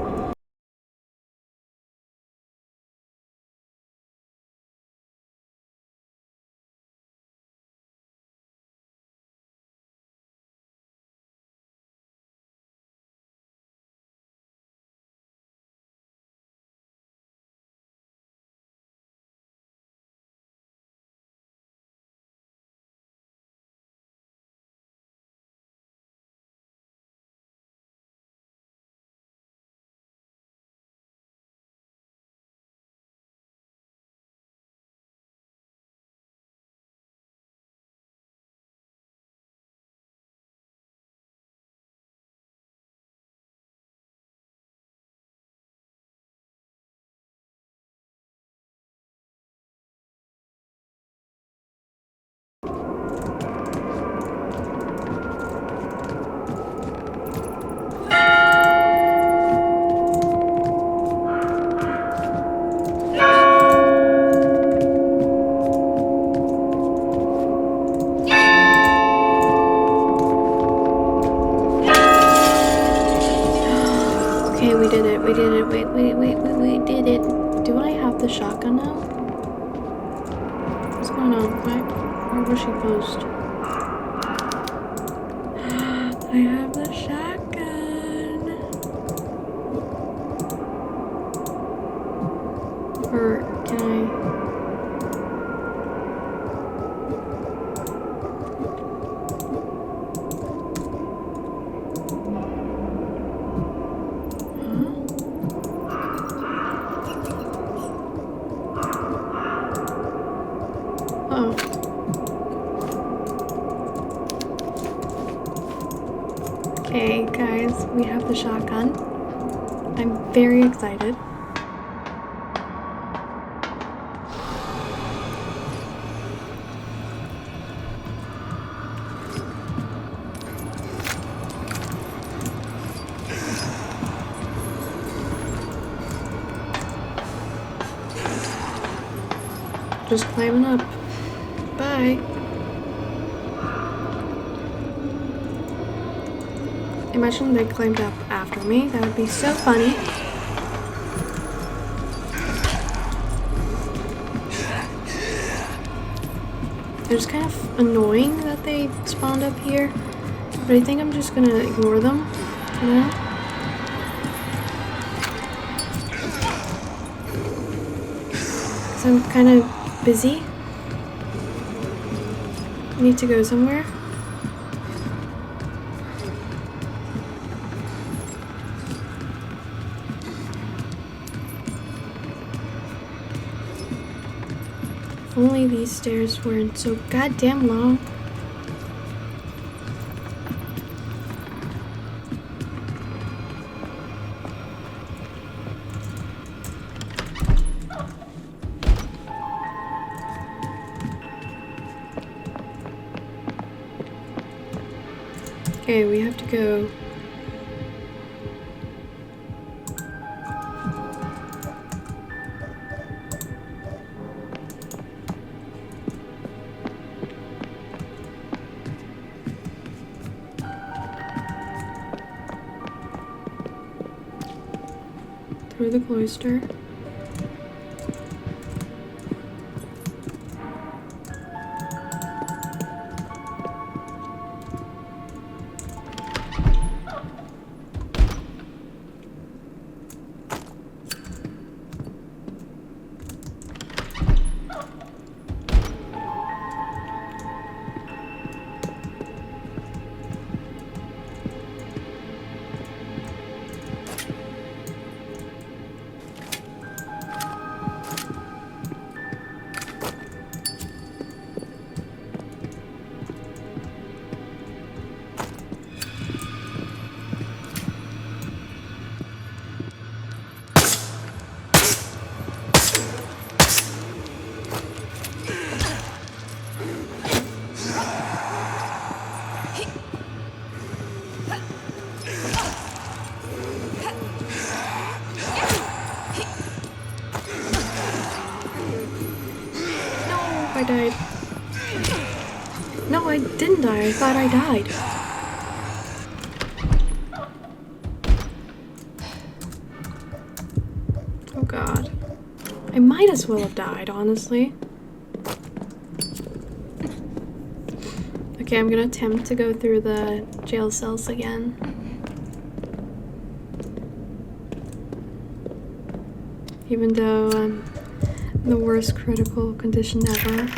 the shotgun now? What's going on? Where was she posed? I have the shotgun. Or can I? Oh. Okay, guys, we have the shotgun. I'm very excited. Just climbing up. Bye. Imagine they climbed up after me. That would be so funny. It's kind of annoying that they spawned up here, but I think I'm just gonna ignore them for now. Because I'm kind of busy. I need to go somewhere. If only these stairs weren't so goddamn long. Okay, we have to go. Through the cloister. I died. No, I didn't die. I thought I died. Oh god. I might as well have died, honestly. Okay, I'm gonna attempt to go through the jail cells again. Even though I'm in the worst critical condition ever.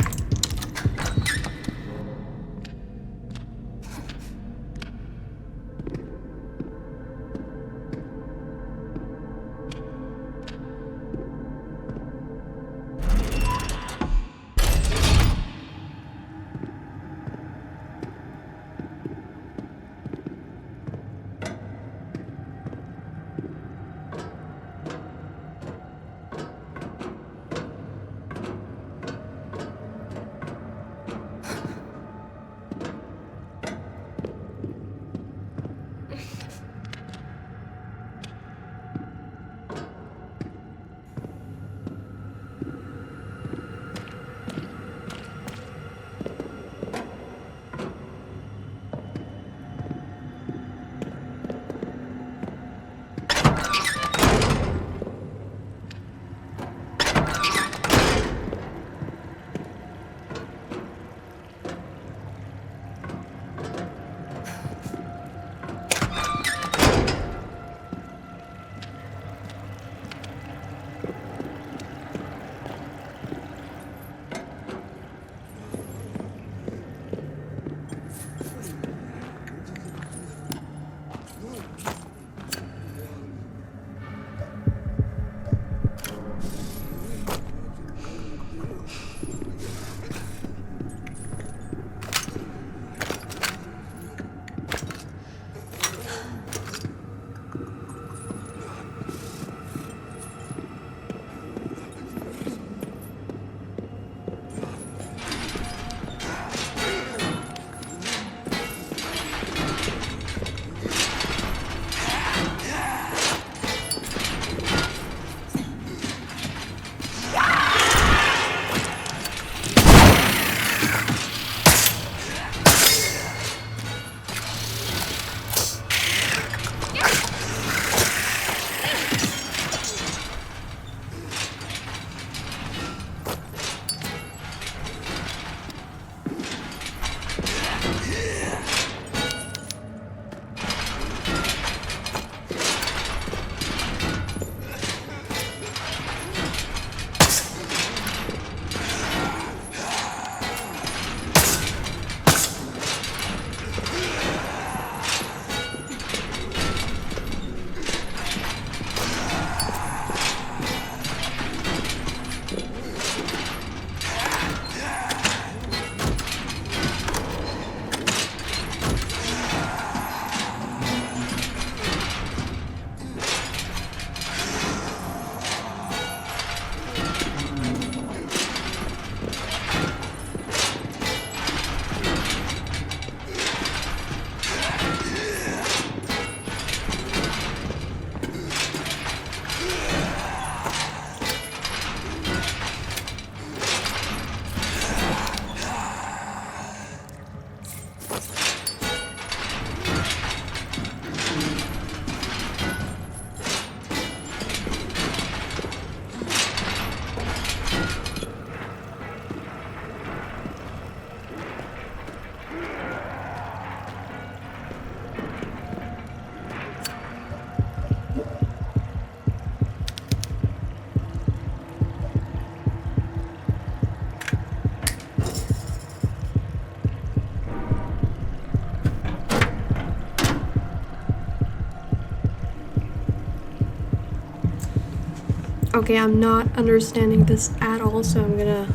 Okay, I'm not understanding this at all, so I'm gonna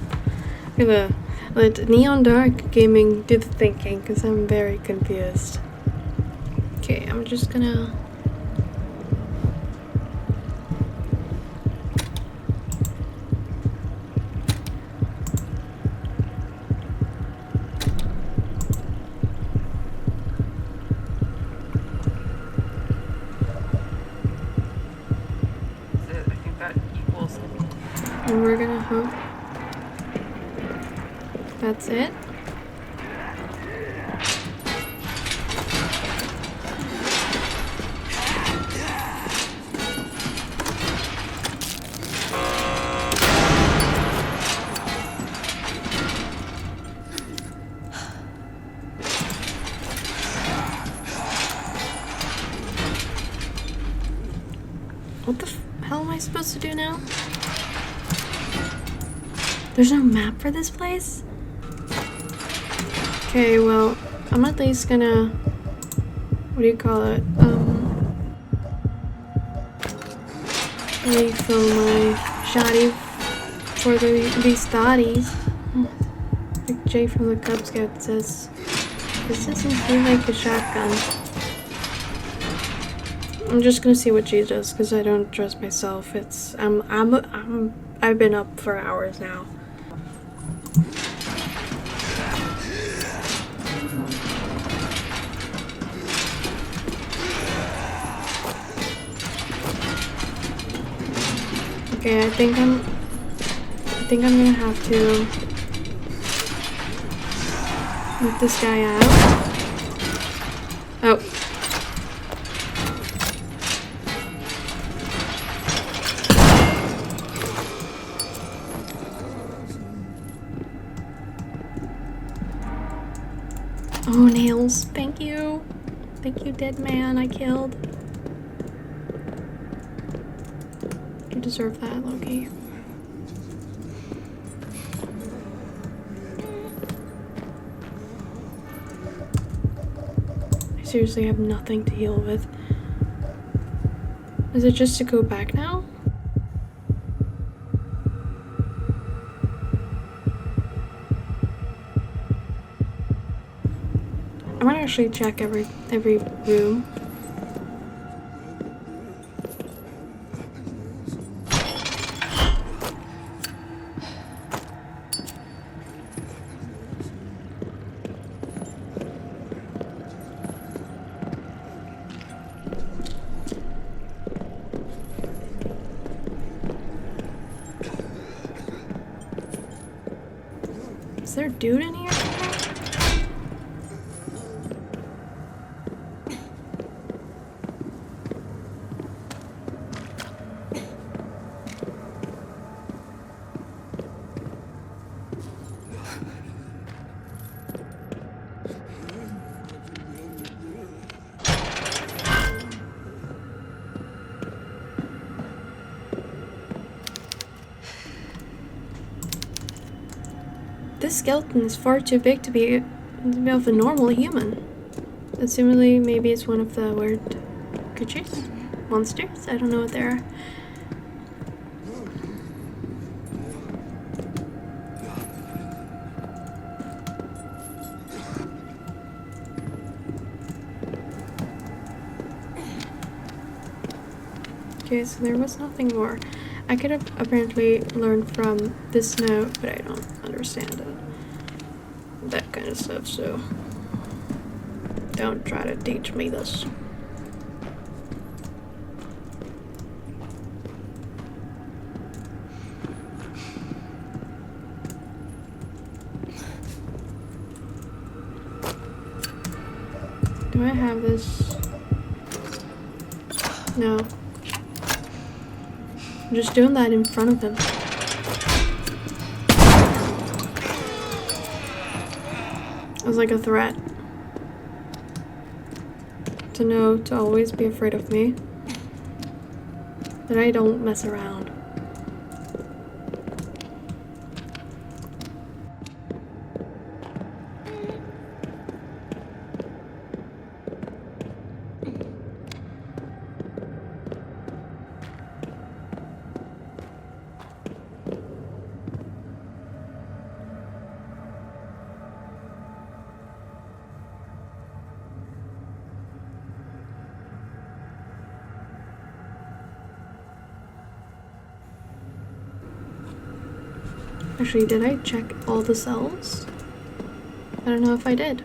let Neon Dark Gaming do the thinking, because I'm very confused. Okay, I'm just gonna... I think that equals... And we're gonna hope that's it. What the hell am I supposed to do now? There's no map for this place? Okay, well, I'm at least gonna... What do you call it? Refill my shoddy for these thotties. Like Jay from the Cub Scout says, this doesn't feel like a shotgun. I'm just gonna see what Jay does because I don't trust myself. It's I've been up for hours now. Okay, I think I'm gonna have to let this guy out. Oh. Oh, nails. Thank you. Thank you, dead man I killed. You deserve that, Loki. I seriously have nothing to heal with. Is it just to go back now? I'm gonna actually check every room. Is there a dude in here? This skeleton is far too big to be of a normal human. Assumedly, maybe it's one of the weird creatures? Monsters? I don't know what they are. Okay, so there was nothing more. I could have apparently learned from this note, but I don't understand it. That kind of stuff, so don't try to teach me this. Do I have this? No. I'm just doing that in front of him. It was like a threat. To know to always be afraid of me. That I don't mess around. Actually, did I check all the cells? I don't know if I did.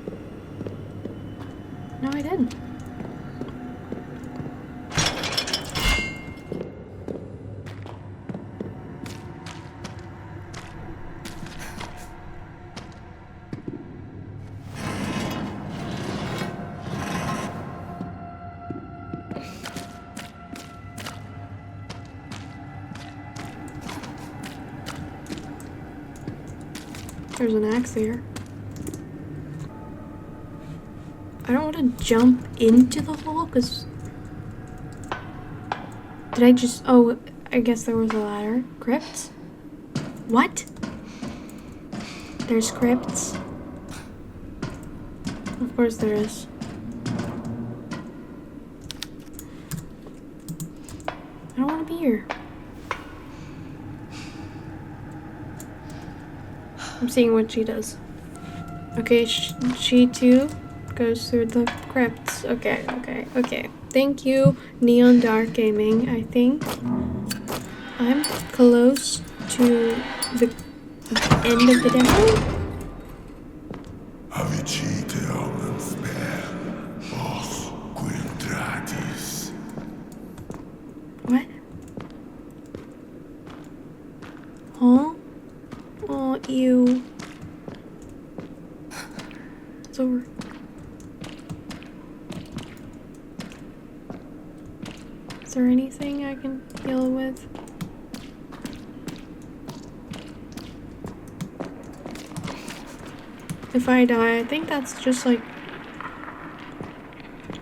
No, I didn't. There's an axe there. I don't want to jump into the hole because... Did I just... Oh, I guess there was a ladder. Crypts? What? There's crypts? Of course there is. I don't want to be here. I'm seeing what she does. Okay, she too goes through the crypts. Okay. Thank you, Neon Dark Gaming. I think I'm close to the end of the demo. What? Huh? Oh, ew. It's over. Is there anything I can deal with? If I die, I think that's just like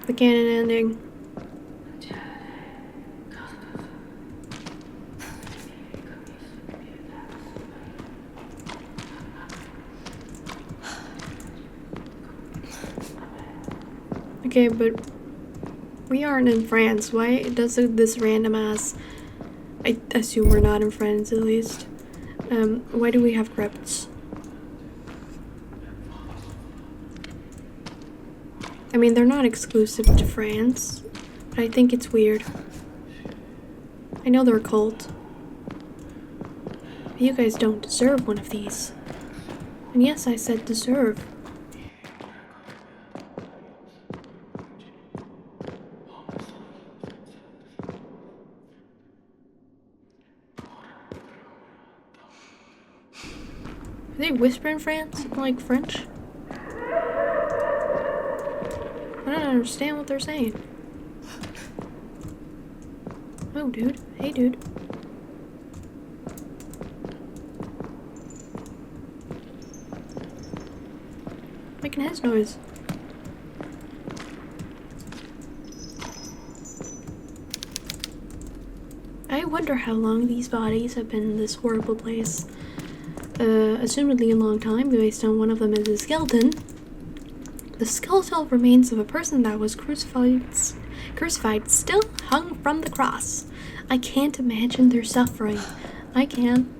the canon ending. Okay, but we aren't in France. Why does this random ass... I assume we're not in France, at least. Why do we have crypts? I mean, they're not exclusive to France, but I think it's weird. I know they're a cult. But you guys don't deserve one of these. And yes, I said deserve. Do they whisper in France? Like French? I don't understand what they're saying. Oh, dude. Hey, dude. Making his noise. I wonder how long these bodies have been in this horrible place. Assumedly a long time, based on one of them is a skeleton. The skeletal remains of a person that was crucified, still hung from the cross. I can't imagine their suffering. I can.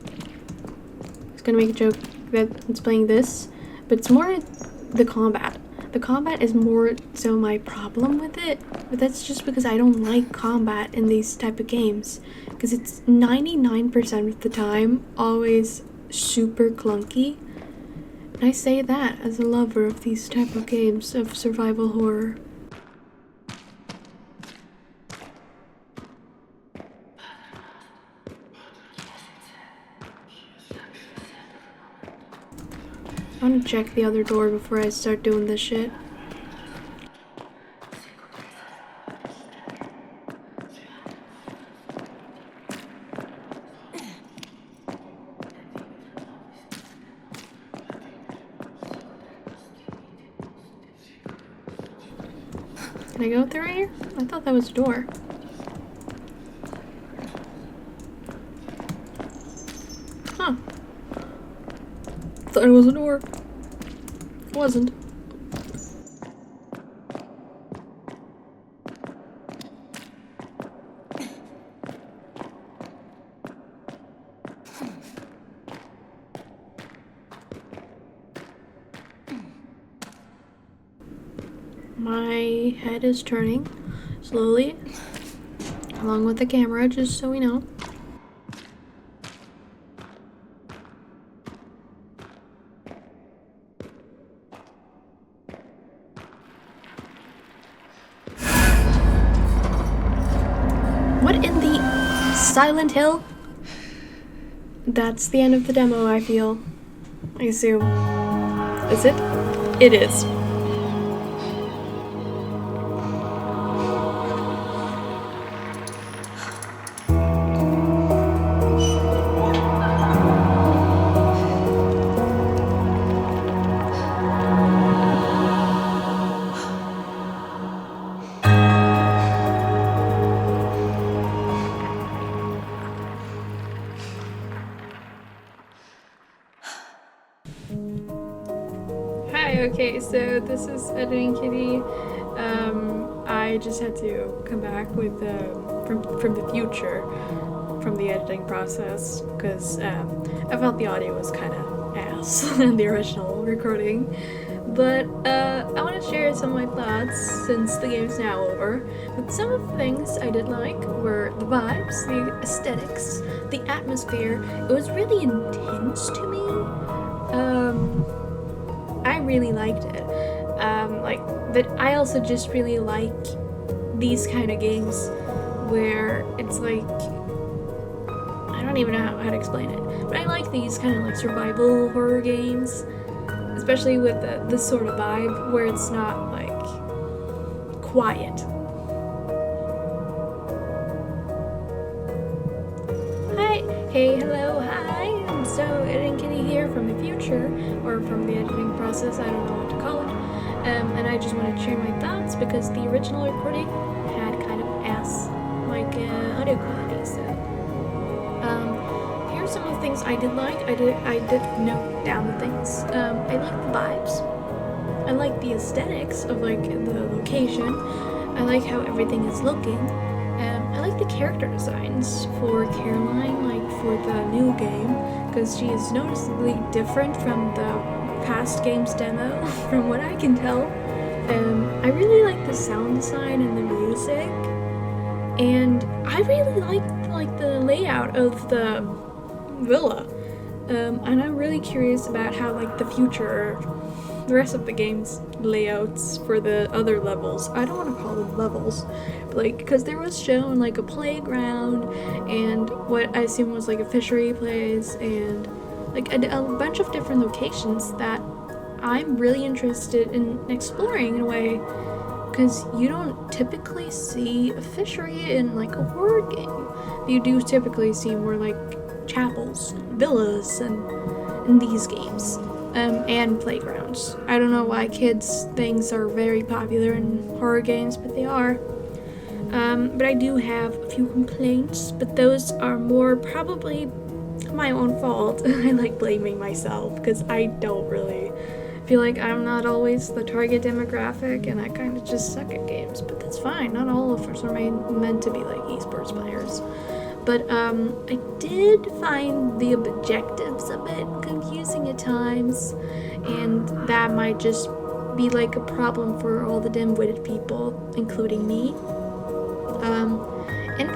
I was gonna make a joke that it's playing this, but it's more the combat. The combat is more so my problem with it, but that's just because I don't like combat in these type of games, because it's 99% of the time always super clunky. And I say that as a lover of these type of games of survival horror. I want to check the other door before I start doing this shit. Can I go through here? I thought that was a door. Huh. Thought it was a door. It wasn't. My head is turning slowly, along with the camera, just so we know. What in the Silent Hill? That's the end of the demo, I feel. I assume. Is it? It is. Okay, so this is Editing Kitty. I just had to come back with from the future, from the editing process, because I felt the audio was kind of ass in the original recording. But I want to share some of my thoughts since the game's now over. But some of the things I did like were the vibes, the aesthetics, the atmosphere. It was really intense to me. I really liked it. But I also just really like these kind of games where it's like, I don't even know how to explain it, but I like these kind of like survival horror games, especially with this sort of vibe where it's not like quiet. Hi, hey, hello, hi. So Editing Kitty here from the future, or from the editing process, I don't know what to call it. And I just wanted to share my thoughts because the original recording had kind of ass audio quality. So here's some of the things I did like. I did note down the things. I like the vibes. I like the aesthetics of like the location. I like how everything is looking. I like the character designs for Caroline, like for the new game, because she is noticeably different from the past game's demo, from what I can tell. I really like the sound design and the music, and I really like the layout of the villa. And I'm really curious about how like the rest of the game's layouts for the other levels. I don't want to call them levels, but like, because there was shown like a playground and what I assume was like a fishery place and like a bunch of different locations that I'm really interested in exploring in a way, because you don't typically see a fishery in like a horror game. You do typically see more like chapels, villas, and in these games. And playgrounds. I don't know why kids' things are very popular in horror games, but they are. But I do have a few complaints, but those are more probably my own fault. I like blaming myself because I don't really feel like I'm not always the target demographic, and I kind of just suck at games, but that's fine. Not all of us are meant to be like esports players. But I did find the objectives a bit confusing at times, and that might just be like a problem for all the dim-witted people, including me. And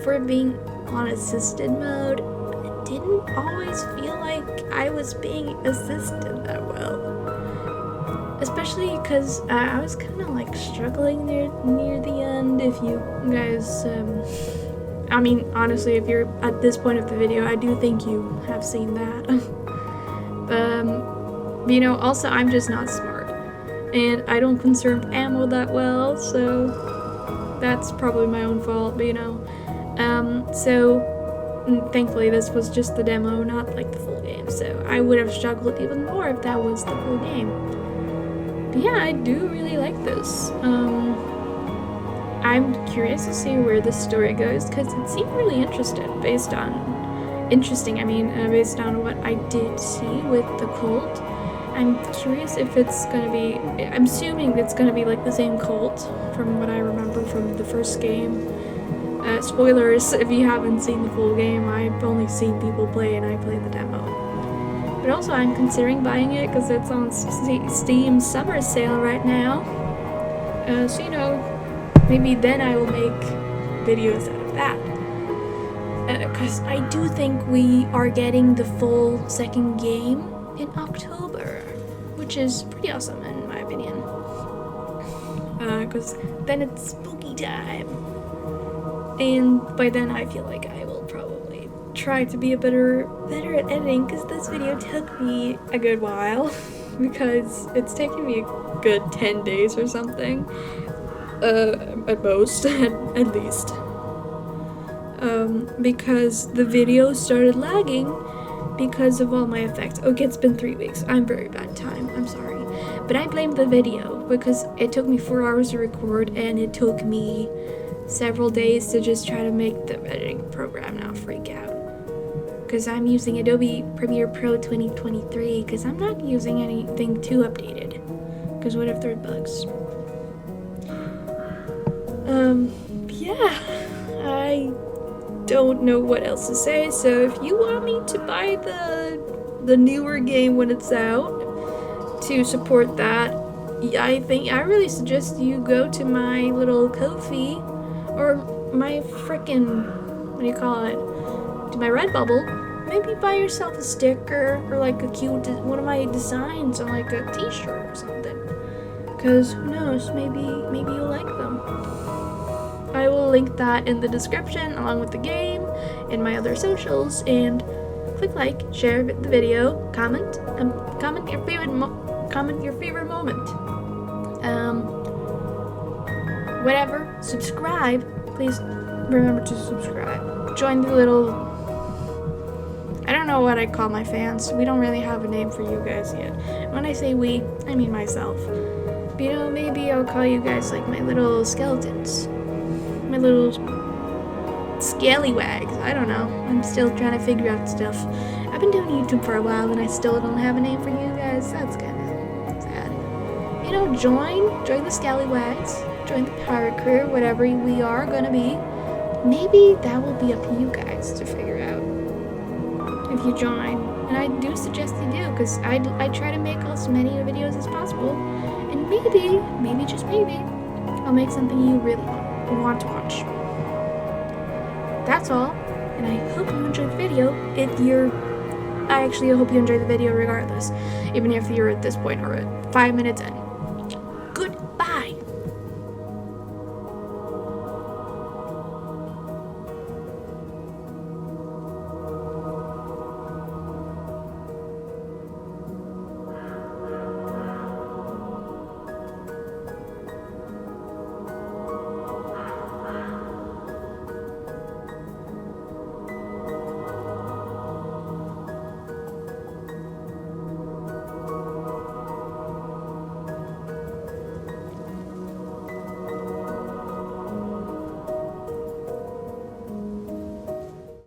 for being on assisted mode, it didn't always feel like I was being assisted that well. Especially because I was kind of like struggling near the end. If you guys, I mean, honestly, if you're at this point of the video, I do think you have seen that. You know, also, I'm just not smart, and I don't conserve ammo that well, so that's probably my own fault, but you know. Thankfully, this was just the demo, not like the full game, so I would have struggled even more if that was the full game. But yeah, I do really like this. I'm curious to see where this story goes, because it seemed really interesting based on what I did see with the cult. I'm curious if it's gonna be, I'm assuming it's gonna be like the same cult from what I remember from the first game. Spoilers if you haven't seen the full game. I've only seen people play and I played the demo. But also I'm considering buying it because it's on Steam summer sale right now. So you know, maybe then I will make videos out of that. Because I do think we are getting the full second game in October, which is pretty awesome in my opinion. Because then it's spooky time. And by then I feel like I will probably try to be better at editing, because this video took me a good while because it's taken me a good 10 days or something, at most, at least. Because the video started lagging because of all my effects. Okay, it's been 3 weeks. I'm very bad time. I'm sorry. But I blame the video because it took me 4 hours to record and it took me several days to just try to make the editing program not freak out. Because I'm using Adobe Premiere Pro 2023 because I'm not using anything too updated. Because what if there are bugs? Yeah. I don't know what else to say, so if you want me to buy the newer game when it's out to support that, I really suggest you go to my little KOFI or my frickin', what do you call it, to my Redbubble. Maybe buy yourself a sticker or like a cute one of my designs on like a t-shirt or something, because who knows, maybe you'll like them. I will link that in the description along with the game and my other socials, and click like, share the video, comment your favorite moment. Whatever, subscribe. Please remember to subscribe. Join the little, I don't know what I call my fans. We don't really have a name for you guys yet. When I say we, I mean myself. But, you know, maybe I'll call you guys like my little skeletons. My little scallywags. I don't know. I'm still trying to figure out stuff. I've been doing YouTube for a while and I still don't have a name for you guys. That's kind of sad. You know, join the scallywags. Join the pirate crew, whatever we are gonna be. Maybe that will be up to you guys to figure out if you join. And I do suggest you do, because I try to make as many videos as possible. And maybe, just maybe, I'll make something you really want to watch. That's all, and I hope you enjoyed the video. I actually hope you enjoyed the video regardless, even if you're at this point or at 5 minutes in.